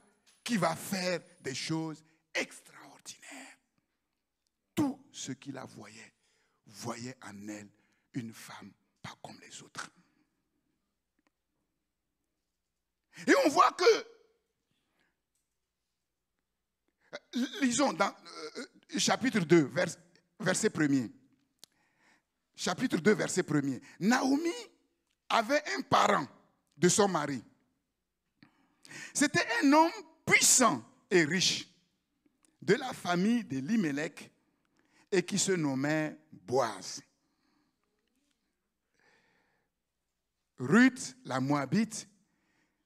qui va faire des choses extraordinaires. Tout ceux qui la voyaient en elle une femme pas comme les autres. Et on voit que, lisons dans chapitre 2, verset 1er. Chapitre 2, verset 1er. Naomi avait un parent de son mari. C'était un homme puissant et riche de la famille d'Elimelech et qui se nommait Boaz. Ruth, la Moabite,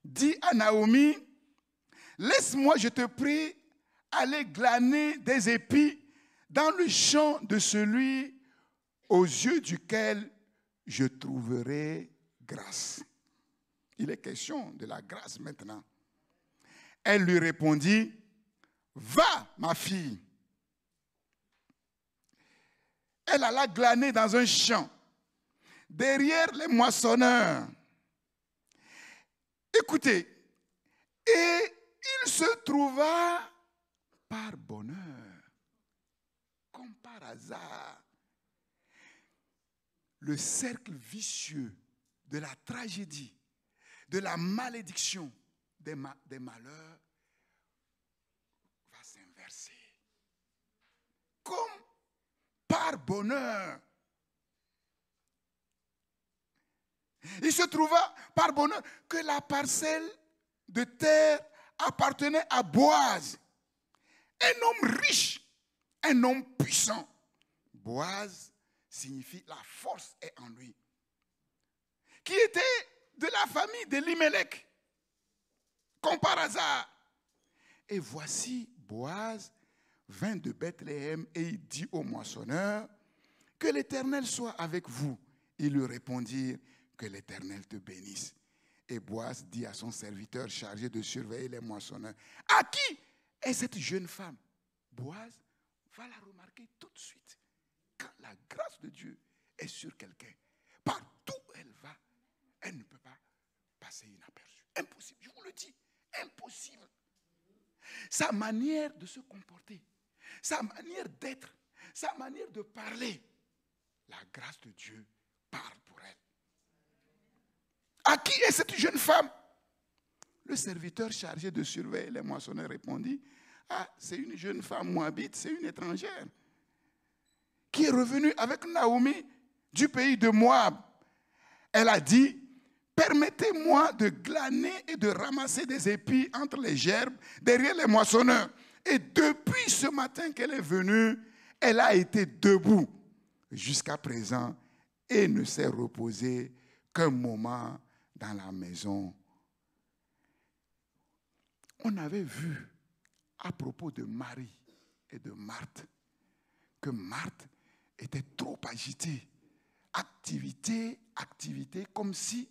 dit à Naomi, « Laisse-moi, je te prie, aller glaner des épis dans le champ de celui aux yeux duquel je trouverai grâce. » Il est question de la grâce maintenant. Elle lui répondit, « Va, ma fille. » Elle alla glaner dans un champ, derrière les moissonneurs. Écoutez, et il se trouva par bonheur, comme par hasard, le cercle vicieux de la tragédie, de la malédiction, des malheurs va s'inverser. Comme par bonheur. Il se trouva par bonheur que la parcelle de terre appartenait à Boaz, un homme riche, un homme puissant. Boaz signifie la force est en lui, qui était de la famille d'Elimelech, comme par hasard. Et voici Boaz vint de Bethléem et il dit au moissonneur, « Que l'Éternel soit avec vous. » Ils lui répondirent, « Que l'Éternel te bénisse. » Et Boaz dit à son serviteur chargé de surveiller les moissonneurs, « À qui est cette jeune femme ?» Boaz va la remarquer tout de suite. Quand la grâce de Dieu est sur quelqu'un, partout où elle va, elle ne peut pas passer inaperçue. Impossible, je vous le dis, impossible. Sa manière de se comporter, sa manière d'être, sa manière de parler, la grâce de Dieu parle pour elle. À qui est cette jeune femme? Le serviteur chargé de surveiller les moissonneurs répondit, « Ah, c'est une jeune femme moabite, c'est une étrangère, qui est revenue avec Naomi du pays de Moab. Elle a dit, « Permettez-moi de glaner et de ramasser des épis entre les gerbes derrière les moissonneurs. » Et depuis ce matin qu'elle est venue, elle a été debout jusqu'à présent et ne s'est reposée qu'un moment dans la maison. On avait vu à propos de Marie et de Marthe que Marthe était trop agitée. Activité, comme si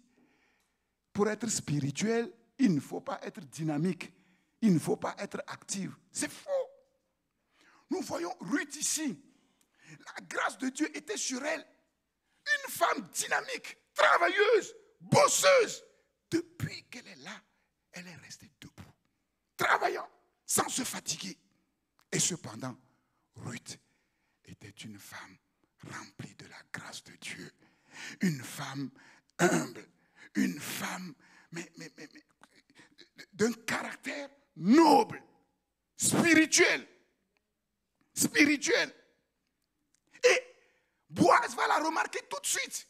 pour être spirituel, il ne faut pas être dynamique, il ne faut pas être active. C'est faux. Nous voyons Ruth ici. La grâce de Dieu était sur elle. Une femme dynamique, travailleuse, bosseuse. Depuis qu'elle est là, elle est restée debout. travaillant sans se fatiguer. Et cependant, Ruth était une femme remplie de la grâce de Dieu. Une femme humble, une femme mais d'un caractère noble, spirituel. Et Boaz va la remarquer tout de suite.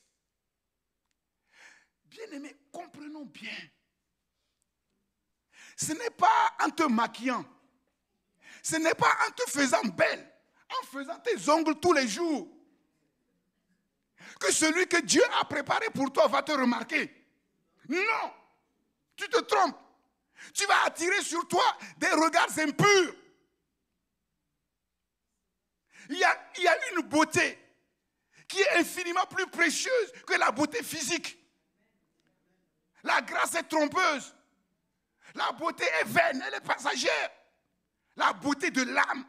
Bien-aimés, comprenons bien. Ce n'est pas en te maquillant, ce n'est pas en te faisant belle, en faisant tes ongles tous les jours, que celui que Dieu a préparé pour toi va te remarquer. Non, tu te trompes. Tu vas attirer sur toi des regards impurs. Il y a une beauté qui est infiniment plus précieuse que la beauté physique. La grâce est trompeuse. La beauté est vaine, elle est passagère. La beauté de l'âme.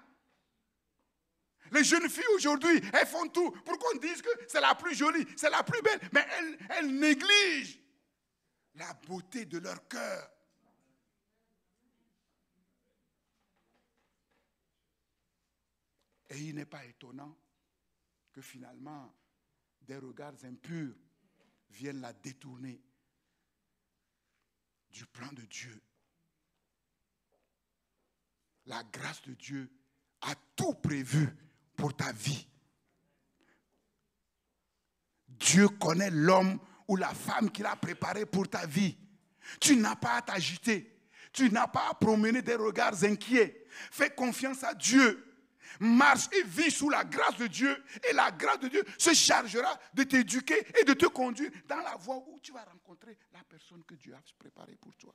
Les jeunes filles aujourd'hui, elles font tout pour qu'on dise que c'est la plus jolie, c'est la plus belle. Mais elles négligent la beauté de leur cœur. Et il n'est pas étonnant que finalement, des regards impurs viennent la détourner du plan de Dieu. La grâce de Dieu a tout prévu pour ta vie. Dieu connaît l'homme ou la femme qu'il a préparé pour ta vie. Tu n'as pas à t'agiter. Tu n'as pas à promener des regards inquiets. Fais confiance à Dieu. Marche et vis sous la grâce de Dieu. Et la grâce de Dieu se chargera de t'éduquer et de te conduire dans la voie où tu vas rencontrer la personne que Dieu a préparée pour toi.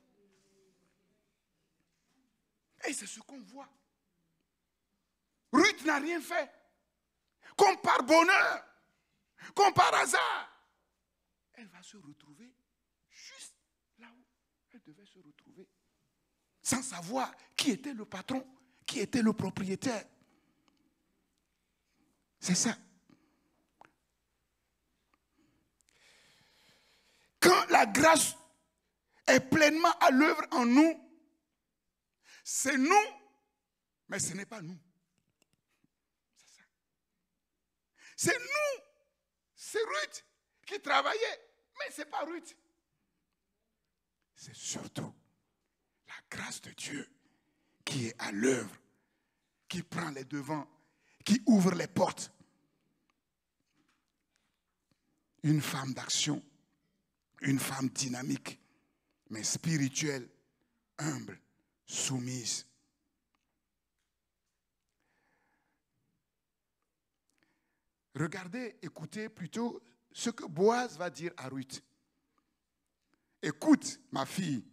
Et c'est ce qu'on voit. Ruth n'a rien fait. Comme par bonheur, comme par hasard. Elle va se retrouver juste là où elle devait se retrouver. Sans savoir qui était le patron, qui était le propriétaire. C'est ça. Quand la grâce est pleinement à l'œuvre en nous, c'est nous, mais ce n'est pas nous. C'est ça. C'est nous. C'est Ruth qui travaillait, mais ce n'est pas Ruth. C'est surtout la grâce de Dieu qui est à l'œuvre, qui prend les devants, qui ouvre les portes. Une femme d'action, une femme dynamique, mais spirituelle, humble, soumise. Regardez, écoutez plutôt ce que Boaz va dire à Ruth. Écoute, ma fille,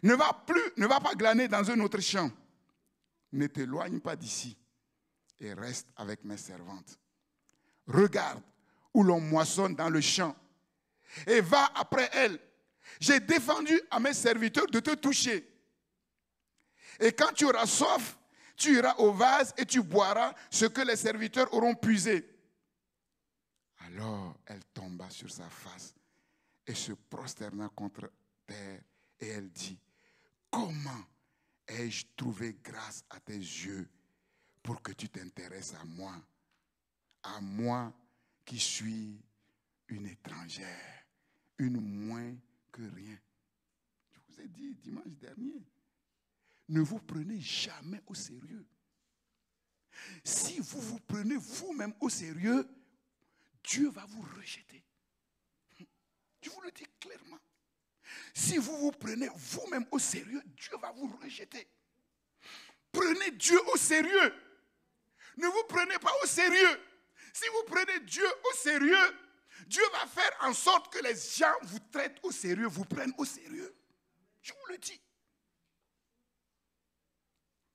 ne va pas glaner dans un autre champ. Ne t'éloigne pas d'ici et reste avec mes servantes. Regarde où l'on moissonne dans le champ et va après elles. J'ai défendu à mes serviteurs de te toucher. Et quand tu auras soif, tu iras au vase et tu boiras ce que les serviteurs auront puisé. Alors elle tomba sur sa face et se prosterna contre terre et elle dit, comment ai-je trouvé grâce à tes yeux pour que tu t'intéresses à moi qui suis une étrangère, une moins que rien. Je vous ai dit dimanche dernier, ne vous prenez jamais au sérieux. Si vous vous prenez vous-même au sérieux, Dieu va vous rejeter. Je vous le dis clairement. Si vous vous prenez vous-même au sérieux, Dieu va vous rejeter. Prenez Dieu au sérieux. Ne vous prenez pas au sérieux. Si vous prenez Dieu au sérieux, Dieu va faire en sorte que les gens vous traitent au sérieux, vous prennent au sérieux. Je vous le dis.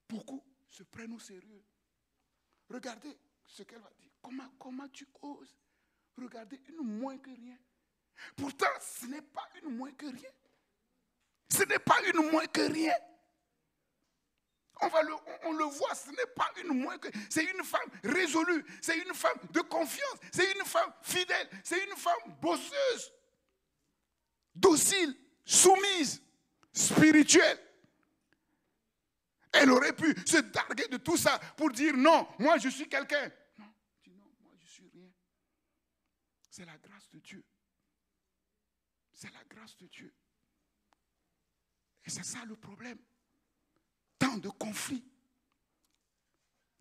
Beaucoup se prennent au sérieux. Regardez ce qu'elle va dire. Comment tu oses regarder une moins que rien? Pourtant, ce n'est pas une moins que rien. Ce n'est pas une moins que rien. On le voit, ce n'est pas une moins que... C'est une femme résolue, c'est une femme de confiance, c'est une femme fidèle, c'est une femme bosseuse, docile, soumise, spirituelle. Elle aurait pu se targuer de tout ça pour dire non, moi je suis quelqu'un. Non, dis non, moi je suis rien. C'est la grâce de Dieu. C'est la grâce de Dieu. Et c'est ça le problème. Tant de conflits.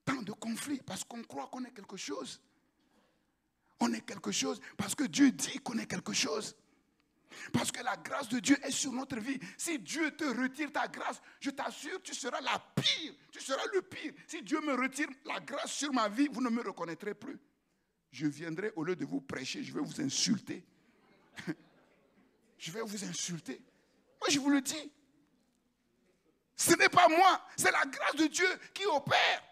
Tant de conflits parce qu'on croit qu'on est quelque chose. On est quelque chose parce que Dieu dit qu'on est quelque chose. Parce que la grâce de Dieu est sur notre vie. Si Dieu te retire ta grâce, je t'assure, tu seras la pire. Tu seras le pire. Si Dieu me retire la grâce sur ma vie, vous ne me reconnaîtrez plus. Je viendrai, au lieu de vous prêcher, je vais vous insulter. Je vais vous insulter. Moi, je vous le dis. Ce n'est pas moi, c'est la grâce de Dieu qui opère.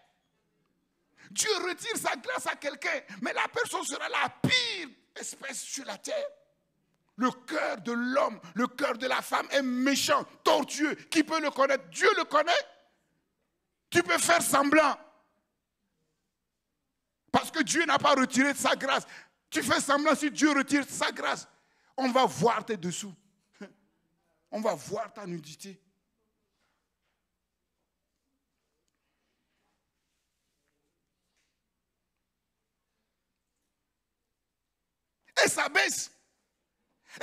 Dieu retire sa grâce à quelqu'un, mais la personne sera la pire espèce sur la terre. Le cœur de l'homme, le cœur de la femme est méchant, tortueux. Qui peut le connaître? Dieu le connaît. Tu peux faire semblant. Parce que Dieu n'a pas retiré sa grâce. Tu fais semblant si Dieu retire sa grâce. On va voir tes dessous. On va voir ta nudité. Et ça baisse.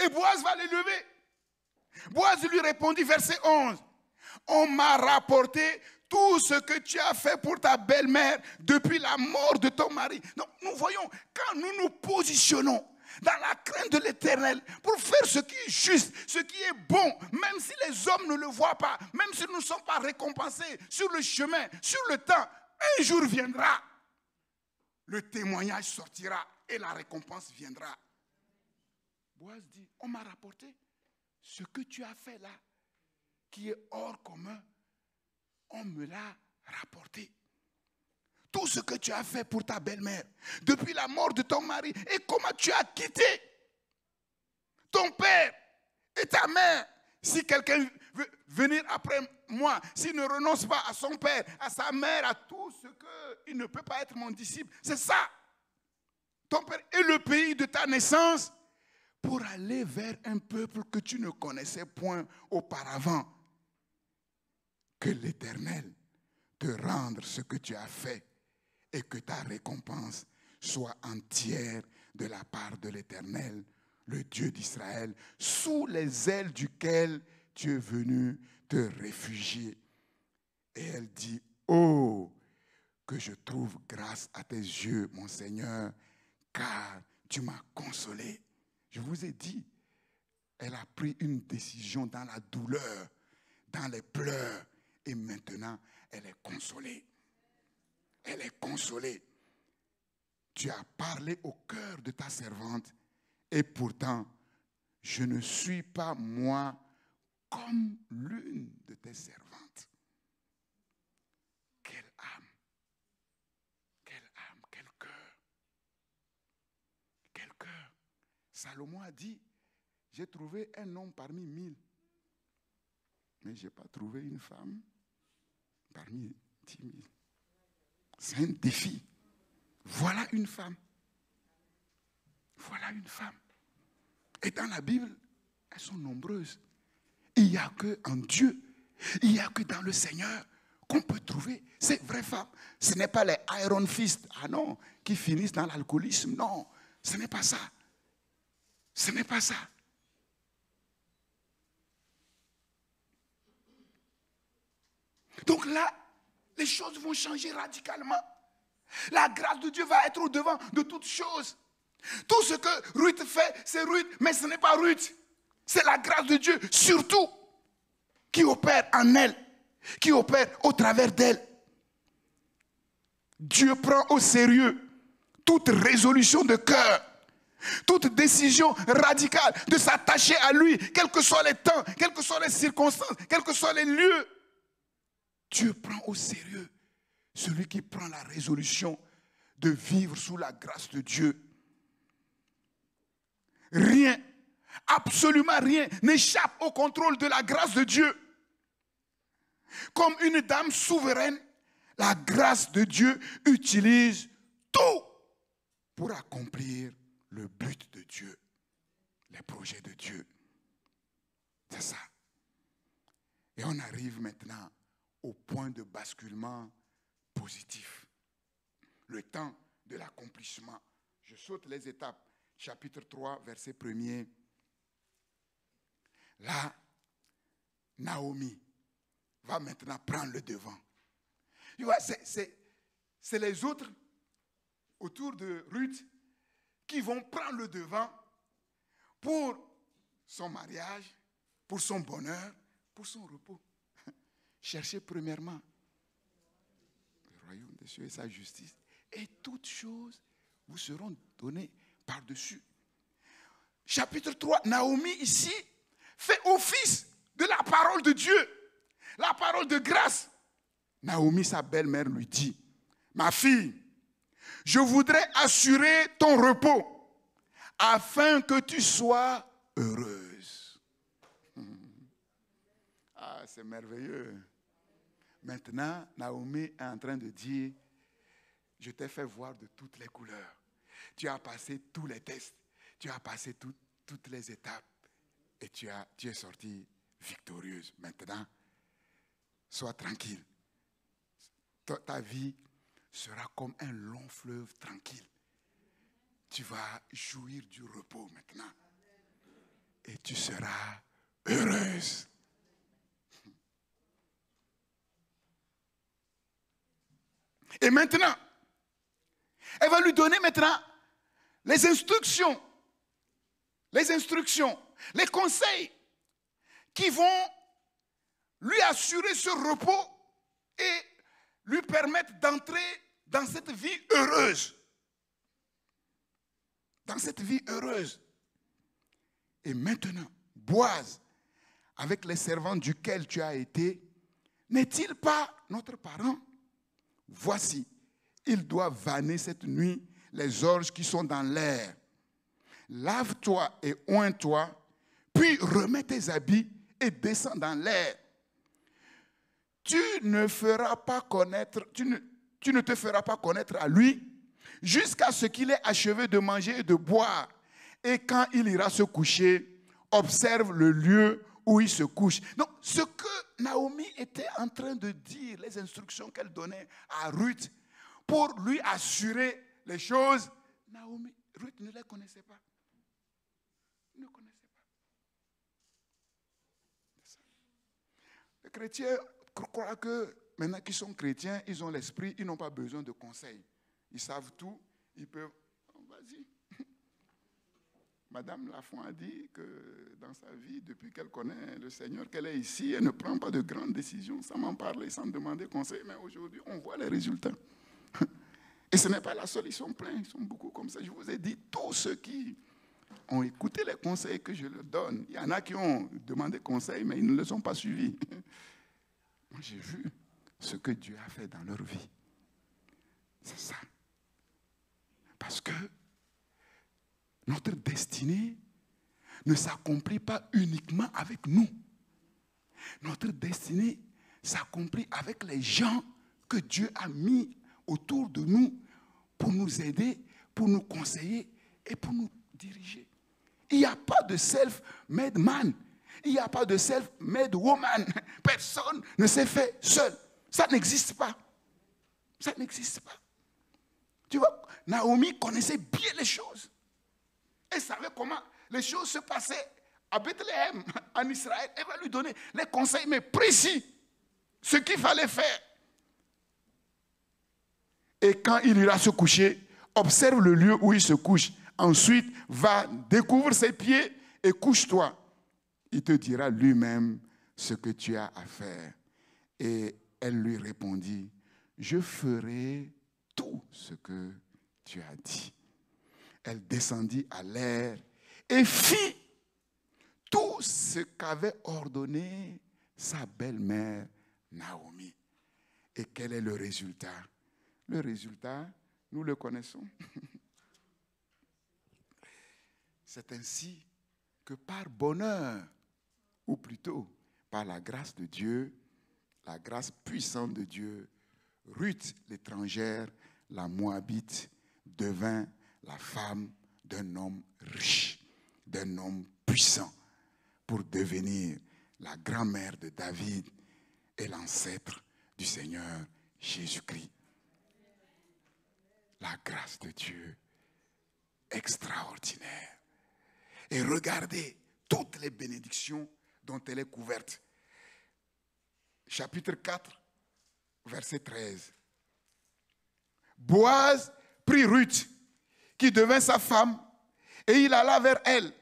Et Boaz va les lever. Boaz lui répondit, verset 11. On m'a rapporté tout ce que tu as fait pour ta belle-mère depuis la mort de ton mari. Donc nous voyons, quand nous nous positionnons dans la crainte de l'Éternel pour faire ce qui est juste, ce qui est bon, même si les hommes ne le voient pas, même si nous ne sommes pas récompensés sur le chemin, sur le temps, un jour viendra, le témoignage sortira et la récompense viendra. Boaz dit, on m'a rapporté ce que tu as fait là, qui est hors commun, on me l'a rapporté. Tout ce que tu as fait pour ta belle-mère, depuis la mort de ton mari, et comment tu as quitté ton père et ta mère. Si quelqu'un veut venir après moi, s'il ne renonce pas à son père, à sa mère, à tout ce qu'il ne peut pas être mon disciple, c'est ça. Ton père est le pays de ta naissance pour aller vers un peuple que tu ne connaissais point auparavant. Que l'Éternel te rende ce que tu as fait et que ta récompense soit entière de la part de l'Éternel, le Dieu d'Israël, sous les ailes duquel tu es venu te réfugier. Et elle dit, oh, que je trouve grâce à tes yeux, mon Seigneur, car tu m'as consolé. Je vous ai dit, elle a pris une décision dans la douleur, dans les pleurs, et maintenant, elle est consolée. Elle est consolée. Tu as parlé au cœur de ta servante, et pourtant, je ne suis pas moi comme l'une de tes servantes. Quelle âme, quel cœur, quel cœur. Salomon a dit, j'ai trouvé un homme parmi 1000, mais je n'ai pas trouvé une femme parmi 10 000. C'est un défi. Voilà une femme. Voilà une femme. Et dans la Bible, elles sont nombreuses. Il n'y a qu'en Dieu, il n'y a que dans le Seigneur qu'on peut trouver ces vraies femmes. Ce n'est pas les Iron Fist, qui finissent dans l'alcoolisme. Non, ce n'est pas ça. Ce n'est pas ça. Donc là, les choses vont changer radicalement. La grâce de Dieu va être au-devant de toutes choses. Tout ce que Ruth fait, c'est Ruth, mais ce n'est pas Ruth. C'est la grâce de Dieu, surtout, qui opère en elle, qui opère au travers d'elle. Dieu prend au sérieux toute résolution de cœur, toute décision radicale de s'attacher à lui, quels que soient les temps, quelles que soient les circonstances, quels que soient les lieux. Dieu prend au sérieux celui qui prend la résolution de vivre sous la grâce de Dieu. Rien, absolument rien, n'échappe au contrôle de la grâce de Dieu. Comme une dame souveraine, la grâce de Dieu utilise tout pour accomplir le but de Dieu, les projets de Dieu. C'est ça. Et on arrive maintenant au point de basculement positif. Le temps de l'accomplissement. Je saute les étapes. Chapitre 3, verset 1er. Là, Naomi va maintenant prendre le devant. Tu vois, c'est les autres autour de Ruth qui vont prendre le devant pour son mariage, pour son bonheur, pour son repos. Cherchez premièrement le royaume des cieux et sa justice, et toutes choses vous seront données par-dessus. Chapitre 3, Naomi ici fait office de la parole de Dieu, la parole de grâce. Naomi, sa belle-mère, lui dit, ma fille, je voudrais assurer ton repos afin que tu sois heureuse. Ah, c'est merveilleux. Maintenant, Naomi est en train de dire, je t'ai fait voir de toutes les couleurs. Tu as passé tous les tests. Tu as passé toutes les étapes. Et tu es sortie victorieuse. Maintenant, sois tranquille. Ta vie sera comme un long fleuve tranquille. Tu vas jouir du repos maintenant. Et tu seras heureuse. Et maintenant, elle va lui donner maintenant les instructions, les conseils qui vont lui assurer ce repos et lui permettre d'entrer dans cette vie heureuse. Dans cette vie heureuse. Et maintenant, Boaz, avec les servants duquel tu as été, n'est-il pas notre parent? Voici, il doit vanner cette nuit les orges qui sont dans l'air. Lave-toi et oins-toi, puis remets tes habits et descends dans l'air. Tu ne te feras pas connaître à lui jusqu'à ce qu'il ait achevé de manger et de boire. Et quand il ira se coucher, observe le lieu où il se couche. Donc, ce que Naomi était en train de dire, les instructions qu'elle donnait à Ruth pour lui assurer les choses, Ruth ne les connaissait pas. Ne connaissait pas. Les chrétiens croient que maintenant qu'ils sont chrétiens, ils ont l'esprit, ils n'ont pas besoin de conseils. Ils savent tout, ils peuvent... Vas-y. Madame Lafont a dit que dans sa vie, depuis qu'elle connaît le Seigneur, qu'elle est ici, elle ne prend pas de grandes décisions sans m'en parler, sans demander conseil. Mais aujourd'hui, on voit les résultats. Et ce n'est pas la seule, ils sont pleins, ils sont beaucoup comme ça. Je vous ai dit, tous ceux qui ont écouté les conseils que je leur donne, il y en a qui ont demandé conseil, mais ils ne les ont pas suivis. Moi, j'ai vu ce que Dieu a fait dans leur vie. C'est ça. Parce que notre destinée ne s'accomplit pas uniquement avec nous. Notre destinée s'accomplit avec les gens que Dieu a mis autour de nous pour nous aider, pour nous conseiller et pour nous diriger. Il n'y a pas de self-made man. Il n'y a pas de self-made woman. Personne ne s'est fait seul. Ça n'existe pas. Ça n'existe pas. Tu vois, Naomi connaissait bien les choses. Elle savait comment les choses se passaient à Bethléem, en Israël. Elle va lui donner les conseils, mais précis, ce qu'il fallait faire. Et quand il ira se coucher, observe le lieu où il se couche. Ensuite, va, découvre ses pieds et couche-toi. Il te dira lui-même ce que tu as à faire. Et elle lui répondit, je ferai tout ce que tu as dit. Elle descendit à l'air et fit tout ce qu'avait ordonné sa belle-mère Naomi. Et quel est le résultat? Le résultat, nous le connaissons. C'est ainsi que par bonheur, ou plutôt par la grâce de Dieu, la grâce puissante de Dieu, Ruth, l'étrangère, la Moabite, devint la femme d'un homme riche, d'un homme puissant, pour devenir la grand-mère de David et l'ancêtre du Seigneur Jésus-Christ. La grâce de Dieu, extraordinaire. Et regardez toutes les bénédictions dont elle est couverte. Chapitre 4, verset 13. Boaz prit Ruth, qui devint sa femme, et il alla vers elle.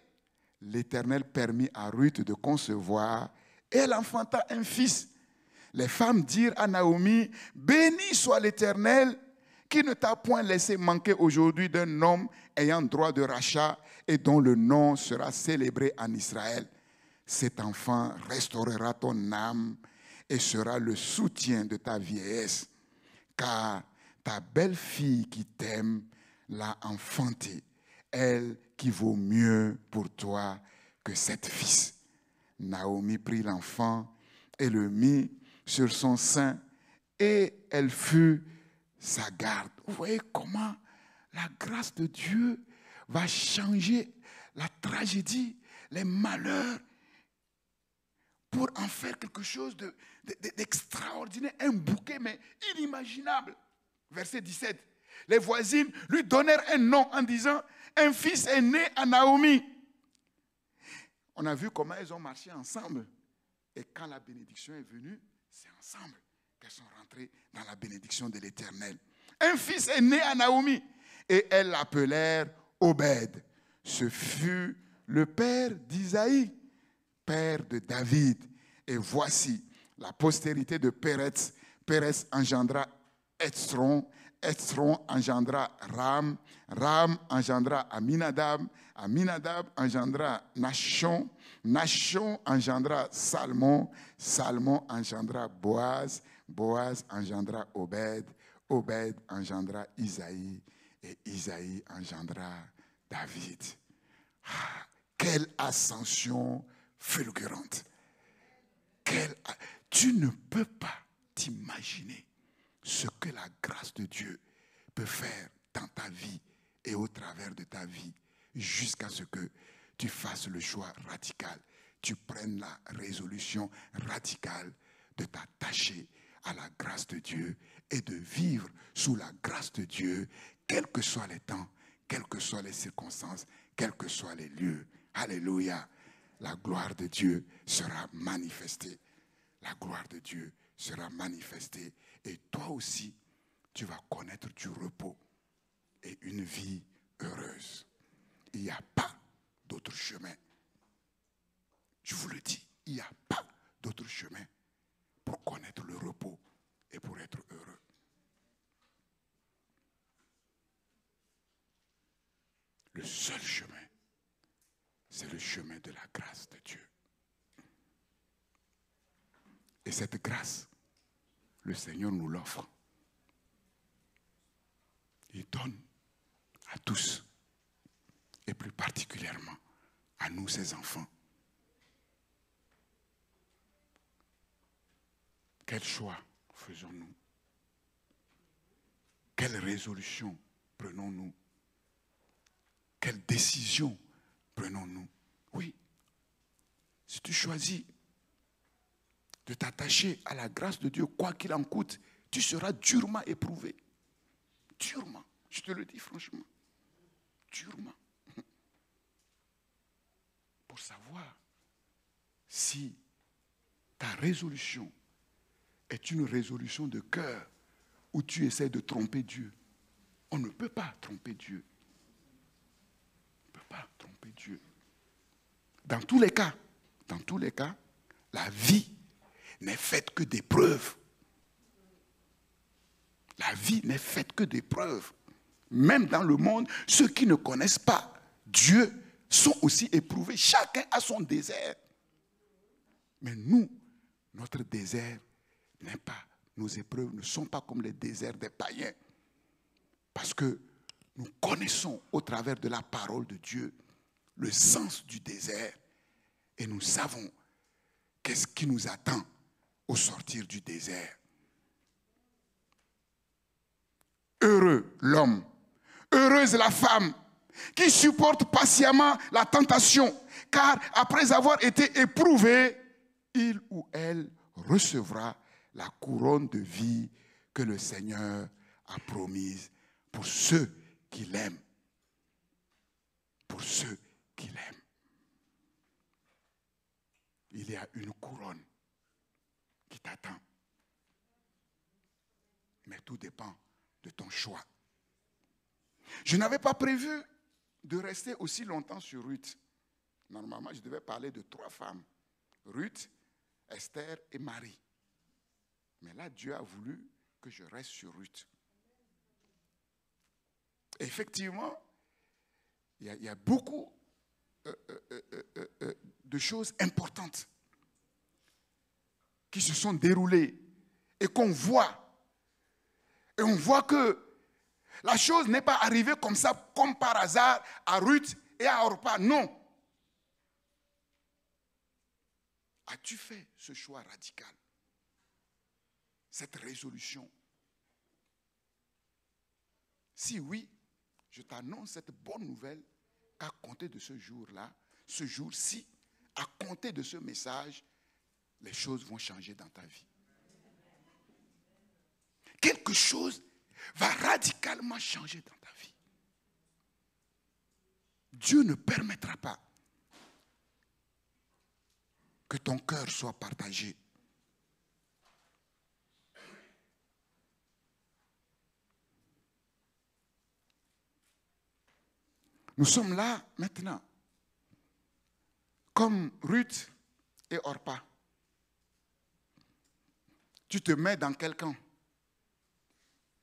L'Éternel permit à Ruth de concevoir, et elle enfanta un fils. Les femmes dirent à Naomi, « Béni soit l'Éternel, qui ne t'a point laissé manquer aujourd'hui d'un homme ayant droit de rachat et dont le nom sera célébré en Israël. Cet enfant restaurera ton âme et sera le soutien de ta vieillesse, car ta belle-fille qui t'aime l'a enfantée, elle qui vaut mieux pour toi que 7 fils. » Naomi prit l'enfant et le mit sur son sein, et elle fut sa garde. Vous voyez comment la grâce de Dieu va changer la tragédie, les malheurs, pour en faire quelque chose d'extraordinaire, un bouquet, mais inimaginable. Verset 17. Les voisines lui donnèrent un nom en disant, un fils est né à Naomi. On a vu comment elles ont marché ensemble. Et quand la bénédiction est venue, c'est ensemble qu'elles sont rentrées dans la bénédiction de l'Éternel. Un fils est né à Naomi. Et elles l'appelèrent Obed. Ce fut le père d'Isaïe, père de David. Et voici la postérité de Pérez. Pérez engendra Hezron. Hezron engendra Ram. Ram engendra Aminadab. Aminadab engendra Nachon. Nachon engendra Salmon. Salmon engendra Boaz. Boaz engendra Obed. Obed engendra Isaïe. Et Isaïe engendra David. Ah, quelle ascension fulgurante. Tu ne peux pas t'imaginer ce que la grâce de Dieu peut faire dans ta vie et au travers de ta vie, jusqu'à ce que tu fasses le choix radical, tu prennes la résolution radicale de t'attacher à la grâce de Dieu et de vivre sous la grâce de Dieu, quels que soient les temps, quelles que soient les circonstances, quels que soient les lieux. Alléluia. La gloire de Dieu sera manifestée. La gloire de Dieu sera manifestée. Et toi aussi, tu vas connaître du repos et une vie heureuse. Il n'y a pas d'autre chemin. Je vous le dis, il n'y a pas d'autre chemin pour connaître le repos et pour être heureux. Le seul chemin, c'est le chemin de la grâce de Dieu. Et cette grâce, le Seigneur nous l'offre. Il donne à tous, et plus particulièrement à nous, ses enfants. Quel choix faisons-nous? Quelle résolution prenons-nous? Quelle décision prenons-nous? Oui, si tu choisis de t'attacher à la grâce de Dieu, quoi qu'il en coûte, tu seras durement éprouvé. Durement, je te le dis franchement. Durement. Pour savoir si ta résolution est une résolution de cœur où tu essaies de tromper Dieu. On ne peut pas tromper Dieu. On ne peut pas tromper Dieu. Dans tous les cas, la vie n'est faite que d'épreuves. La vie n'est faite que d'épreuves. Même dans le monde, ceux qui ne connaissent pas Dieu sont aussi éprouvés. Chacun a son désert. Mais nous, notre désert n'est pas, nos épreuves ne sont pas comme les déserts des païens. Parce que nous connaissons au travers de la parole de Dieu le sens du désert. Et nous savons qu'est-ce qui nous attend au sortir du désert. Heureux l'homme, heureuse la femme qui supporte patiemment la tentation, car après avoir été éprouvé, il ou elle recevra la couronne de vie que le Seigneur a promise pour ceux qui l'aiment. Pour ceux qui l'aiment. Il y a une couronne qui t'attend. Mais tout dépend de ton choix. Je n'avais pas prévu de rester aussi longtemps sur Ruth. Normalement, je devais parler de 3 femmes. Ruth, Esther et Marie. Mais là, Dieu a voulu que je reste sur Ruth. Effectivement, il y a beaucoup de choses importantes qui se sont déroulées et qu'on voit. Et on voit que la chose n'est pas arrivée comme ça, comme par hasard, à Ruth et à Orpa. Non. As-tu fait ce choix radical? Cette résolution? Si oui, je t'annonce cette bonne nouvelle qu'à compter de ce jour-là, ce jour-ci, à compter de ce message, les choses vont changer dans ta vie. Quelque chose va radicalement changer dans ta vie. Dieu ne permettra pas que ton cœur soit partagé. Nous sommes là maintenant, comme Ruth et Orpa. Tu te mets dans quel camp?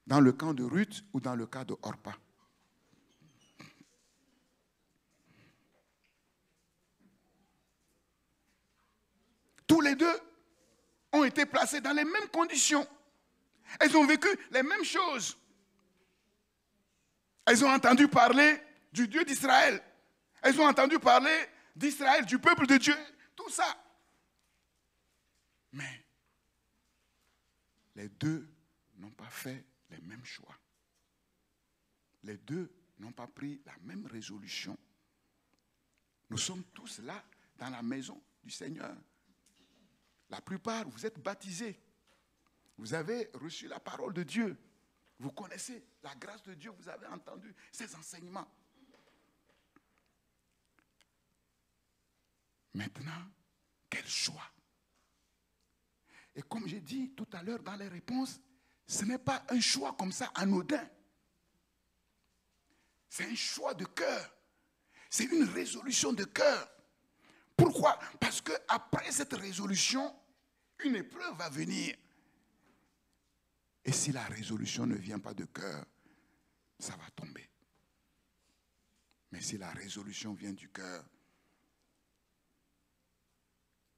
Dans le camp de Ruth ou dans le camp de Orpa? Tous les deux ont été placés dans les mêmes conditions. Elles ont vécu les mêmes choses. Elles ont entendu parler du Dieu d'Israël. Elles ont entendu parler d'Israël, du peuple de Dieu, tout ça. Mais les deux n'ont pas fait les mêmes choix. Les deux n'ont pas pris la même résolution. Nous sommes tous là dans la maison du Seigneur. La plupart, vous êtes baptisés. Vous avez reçu la parole de Dieu. Vous connaissez la grâce de Dieu. Vous avez entendu ses enseignements. Maintenant, quel choix? Et comme j'ai dit tout à l'heure dans les réponses, ce n'est pas un choix comme ça anodin. C'est un choix de cœur. C'est une résolution de cœur. Pourquoi? Parce qu'après cette résolution, une épreuve va venir. Et si la résolution ne vient pas de cœur, ça va tomber. Mais si la résolution vient du cœur,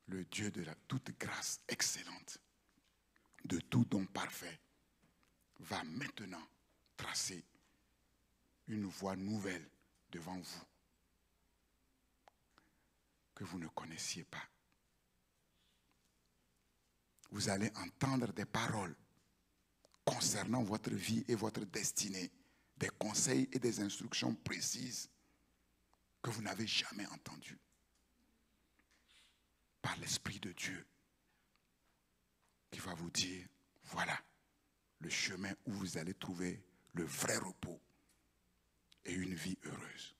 le Dieu de la toute grâce excellente, de tout don parfait, va maintenant tracer une voie nouvelle devant vous que vous ne connaissiez pas. Vous allez entendre des paroles concernant votre vie et votre destinée, des conseils et des instructions précises que vous n'avez jamais entendues par l'Esprit de Dieu qui va vous dire, voilà le chemin où vous allez trouver le vrai repos et une vie heureuse.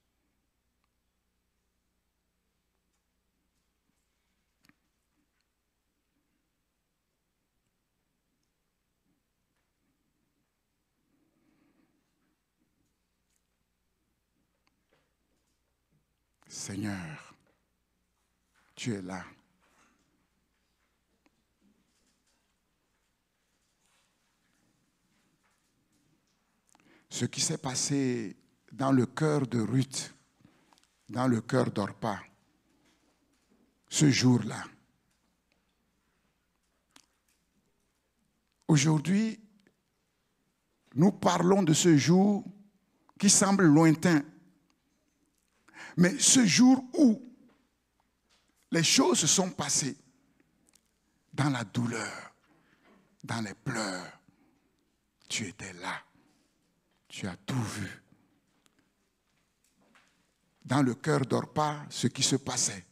Seigneur, tu es là. Ce qui s'est passé dans le cœur de Ruth, dans le cœur d'Orpa, ce jour-là. Aujourd'hui, nous parlons de ce jour qui semble lointain. Mais ce jour où les choses se sont passées, dans la douleur, dans les pleurs, tu étais là. Tu as tout vu. Dans le cœur d'Orpa, ce qui se passait.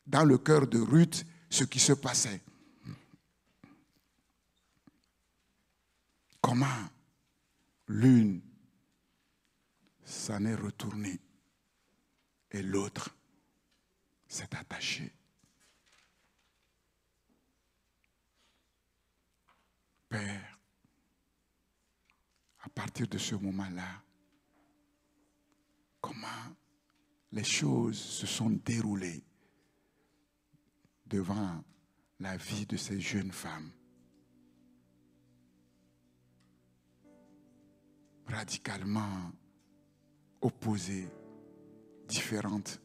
Dans le cœur de Ruth, ce qui se passait. comment l'une s'en est retournée et l'autre s'est attachée. Père, à partir de ce moment-là, comment les choses se sont déroulées devant la vie de ces jeunes femmes, radicalement opposées, différentes.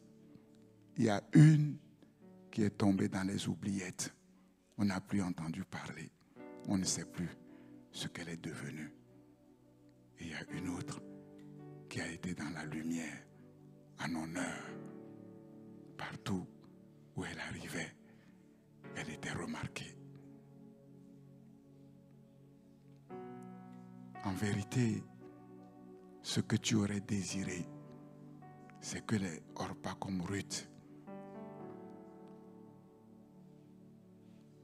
Il y a une qui est tombée dans les oubliettes. On n'a plus entendu parler. On ne sait plus ce qu'elle est devenue. Et il y a une autre qui a été dans la lumière, en honneur. Partout où elle arrivait, elle était remarquée. En vérité, ce que tu aurais désiré, c'est que les Orpa comme Ruth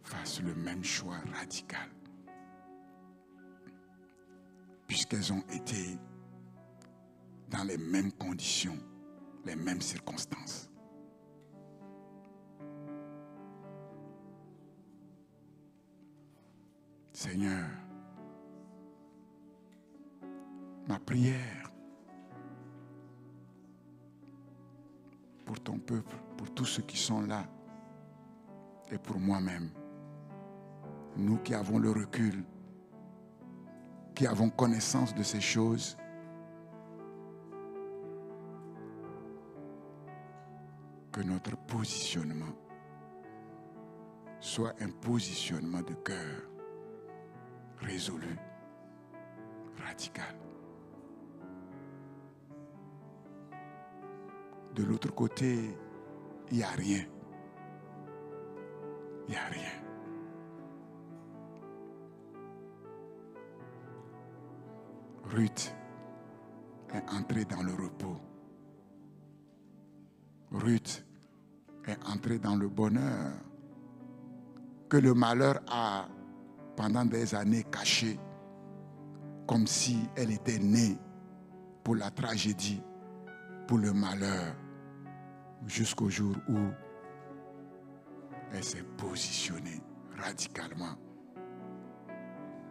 fassent le même choix radical. Puisqu'elles ont été dans les mêmes conditions, les mêmes circonstances. Seigneur, ma prière pour ton peuple, pour tous ceux qui sont là, et pour moi-même, nous qui avons le recul, qui avons connaissance de ces choses, que notre positionnement soit un positionnement de cœur résolu, radical. De l'autre côté, il n'y a rien. Il n'y a rien. Ruth est entrée dans le repos. Ruth est entrée dans le bonheur que le malheur a pendant des années caché, comme si elle était née pour la tragédie, pour le malheur, jusqu'au jour où elle s'est positionnée radicalement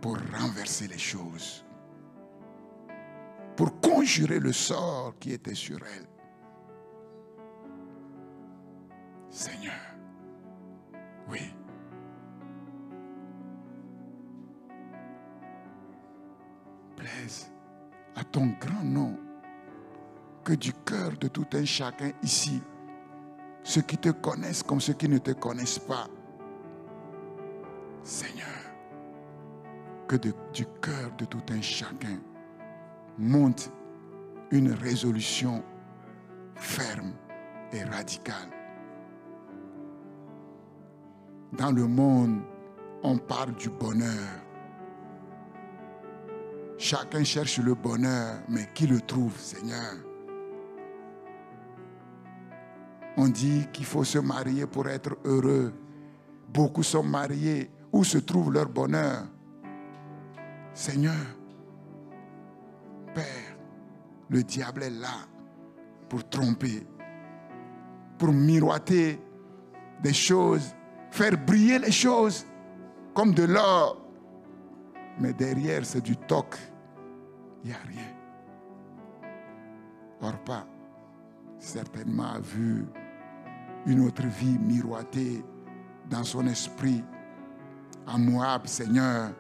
pour renverser les choses, pour conjurer le sort qui était sur elle. Seigneur, oui. Plaise à ton grand nom que du cœur de tout un chacun ici, ceux qui te connaissent comme ceux qui ne te connaissent pas, Seigneur, que du cœur de tout un chacun monte une résolution ferme et radicale. Dans le monde, on parle du bonheur. Chacun cherche le bonheur, mais qui le trouve, Seigneur? On dit qu'il faut se marier pour être heureux. Beaucoup sont mariés. Où se trouve leur bonheur? Seigneur, Père, le diable est là pour tromper, pour miroiter des choses, faire briller les choses comme de l'or. Mais derrière, c'est du toc. Il n'y a rien. Orpa, certainement, a vu une autre vie miroiter dans son esprit à Moab, Seigneur.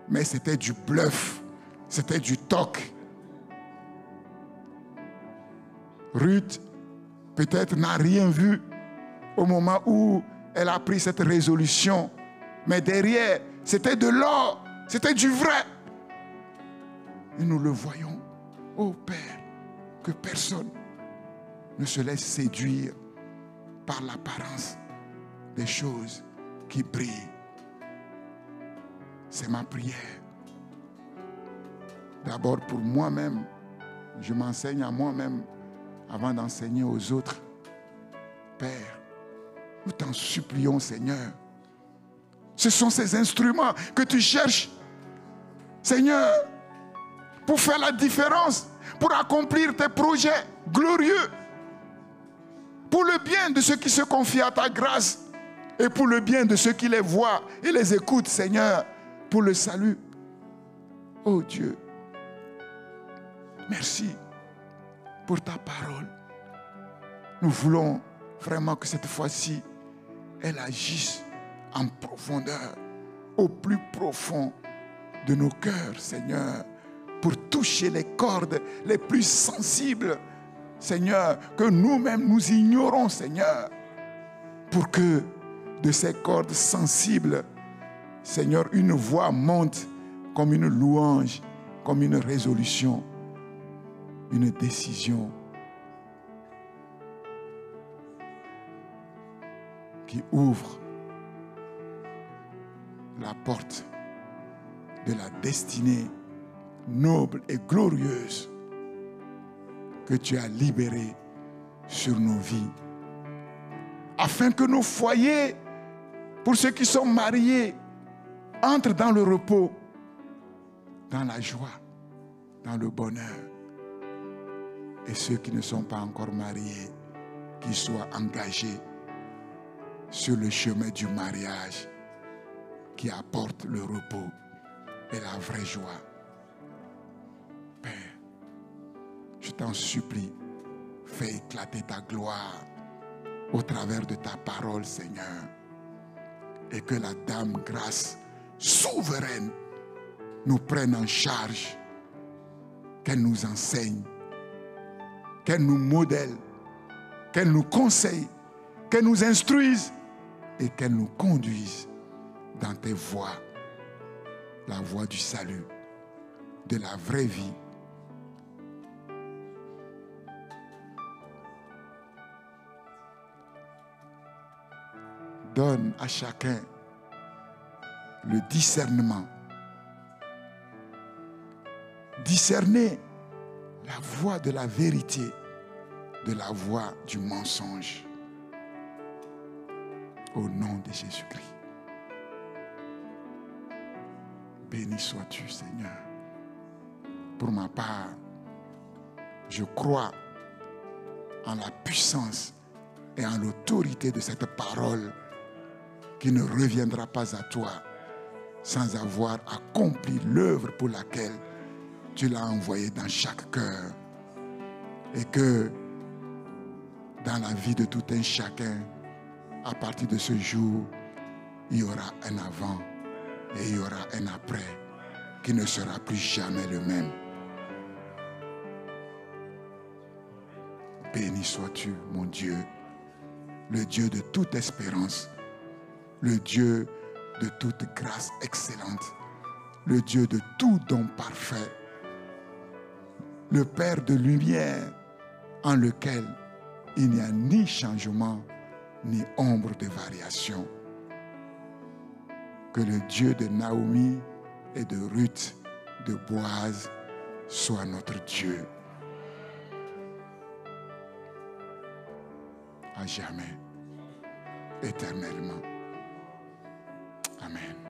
Mais c'était du bluff. C'était du toc. Ruth, peut-être, n'a rien vu au moment où elle a pris cette résolution. Mais derrière, c'était de l'or. C'était du vrai. Et nous le voyons. Oh Père, que personne ne se laisse séduire par l'apparence des choses qui brillent. C'est ma prière. D'abord pour moi-même. Je m'enseigne à moi-même avant d'enseigner aux autres. Père, nous t'en supplions, Seigneur. Ce sont ces instruments que tu cherches Seigneur, pour faire la différence, pour accomplir tes projets glorieux, pour le bien de ceux qui se confient à ta grâce et pour le bien de ceux qui les voient et les écoutent, Seigneur, pour le salut. Oh Dieu, merci pour ta parole. Nous voulons vraiment que cette fois-ci, elle agisse en profondeur, au plus profond de nos cœurs, Seigneur, pour toucher les cordes les plus sensibles, Seigneur, que nous-mêmes nous ignorons, Seigneur, pour que de ces cordes sensibles, Seigneur, une voix monte comme une louange, comme une résolution, une décision qui ouvre la porte de la destinée noble et glorieuse que tu as libérée sur nos vies, afin que nos foyers, pour ceux qui sont mariés, entrent dans le repos, dans la joie, dans le bonheur, et ceux qui ne sont pas encore mariés, qu'ils soient engagés sur le chemin du mariage qui apporte le repos et la vraie joie. Père, je t'en supplie, fais éclater ta gloire au travers de ta parole, Seigneur, et que la Dame Grâce souveraine nous prenne en charge, qu'elle nous enseigne, qu'elle nous modèle, qu'elle nous conseille, qu'elle nous instruise et qu'elle nous conduise dans tes voies, la voie du salut, de la vraie vie. Donne à chacun le discernement. Discerner la voie de la vérité de la voie du mensonge. Au nom de Jésus-Christ. Béni sois-tu, Seigneur. Pour ma part, je crois en la puissance et en l'autorité de cette parole qui ne reviendra pas à toi sans avoir accompli l'œuvre pour laquelle tu l'as envoyée dans chaque cœur. Et que dans la vie de tout un chacun, à partir de ce jour, il y aura un avant et il y aura un après qui ne sera plus jamais le même. Béni sois-tu, mon Dieu, le Dieu de toute espérance, le Dieu de toute grâce excellente, le Dieu de tout don parfait, le Père de lumière en lequel il n'y a ni changement, ni ombre de variation. Que le Dieu de Naomi et de Ruth, de Boaz, soit notre Dieu. À jamais, éternellement. Amen.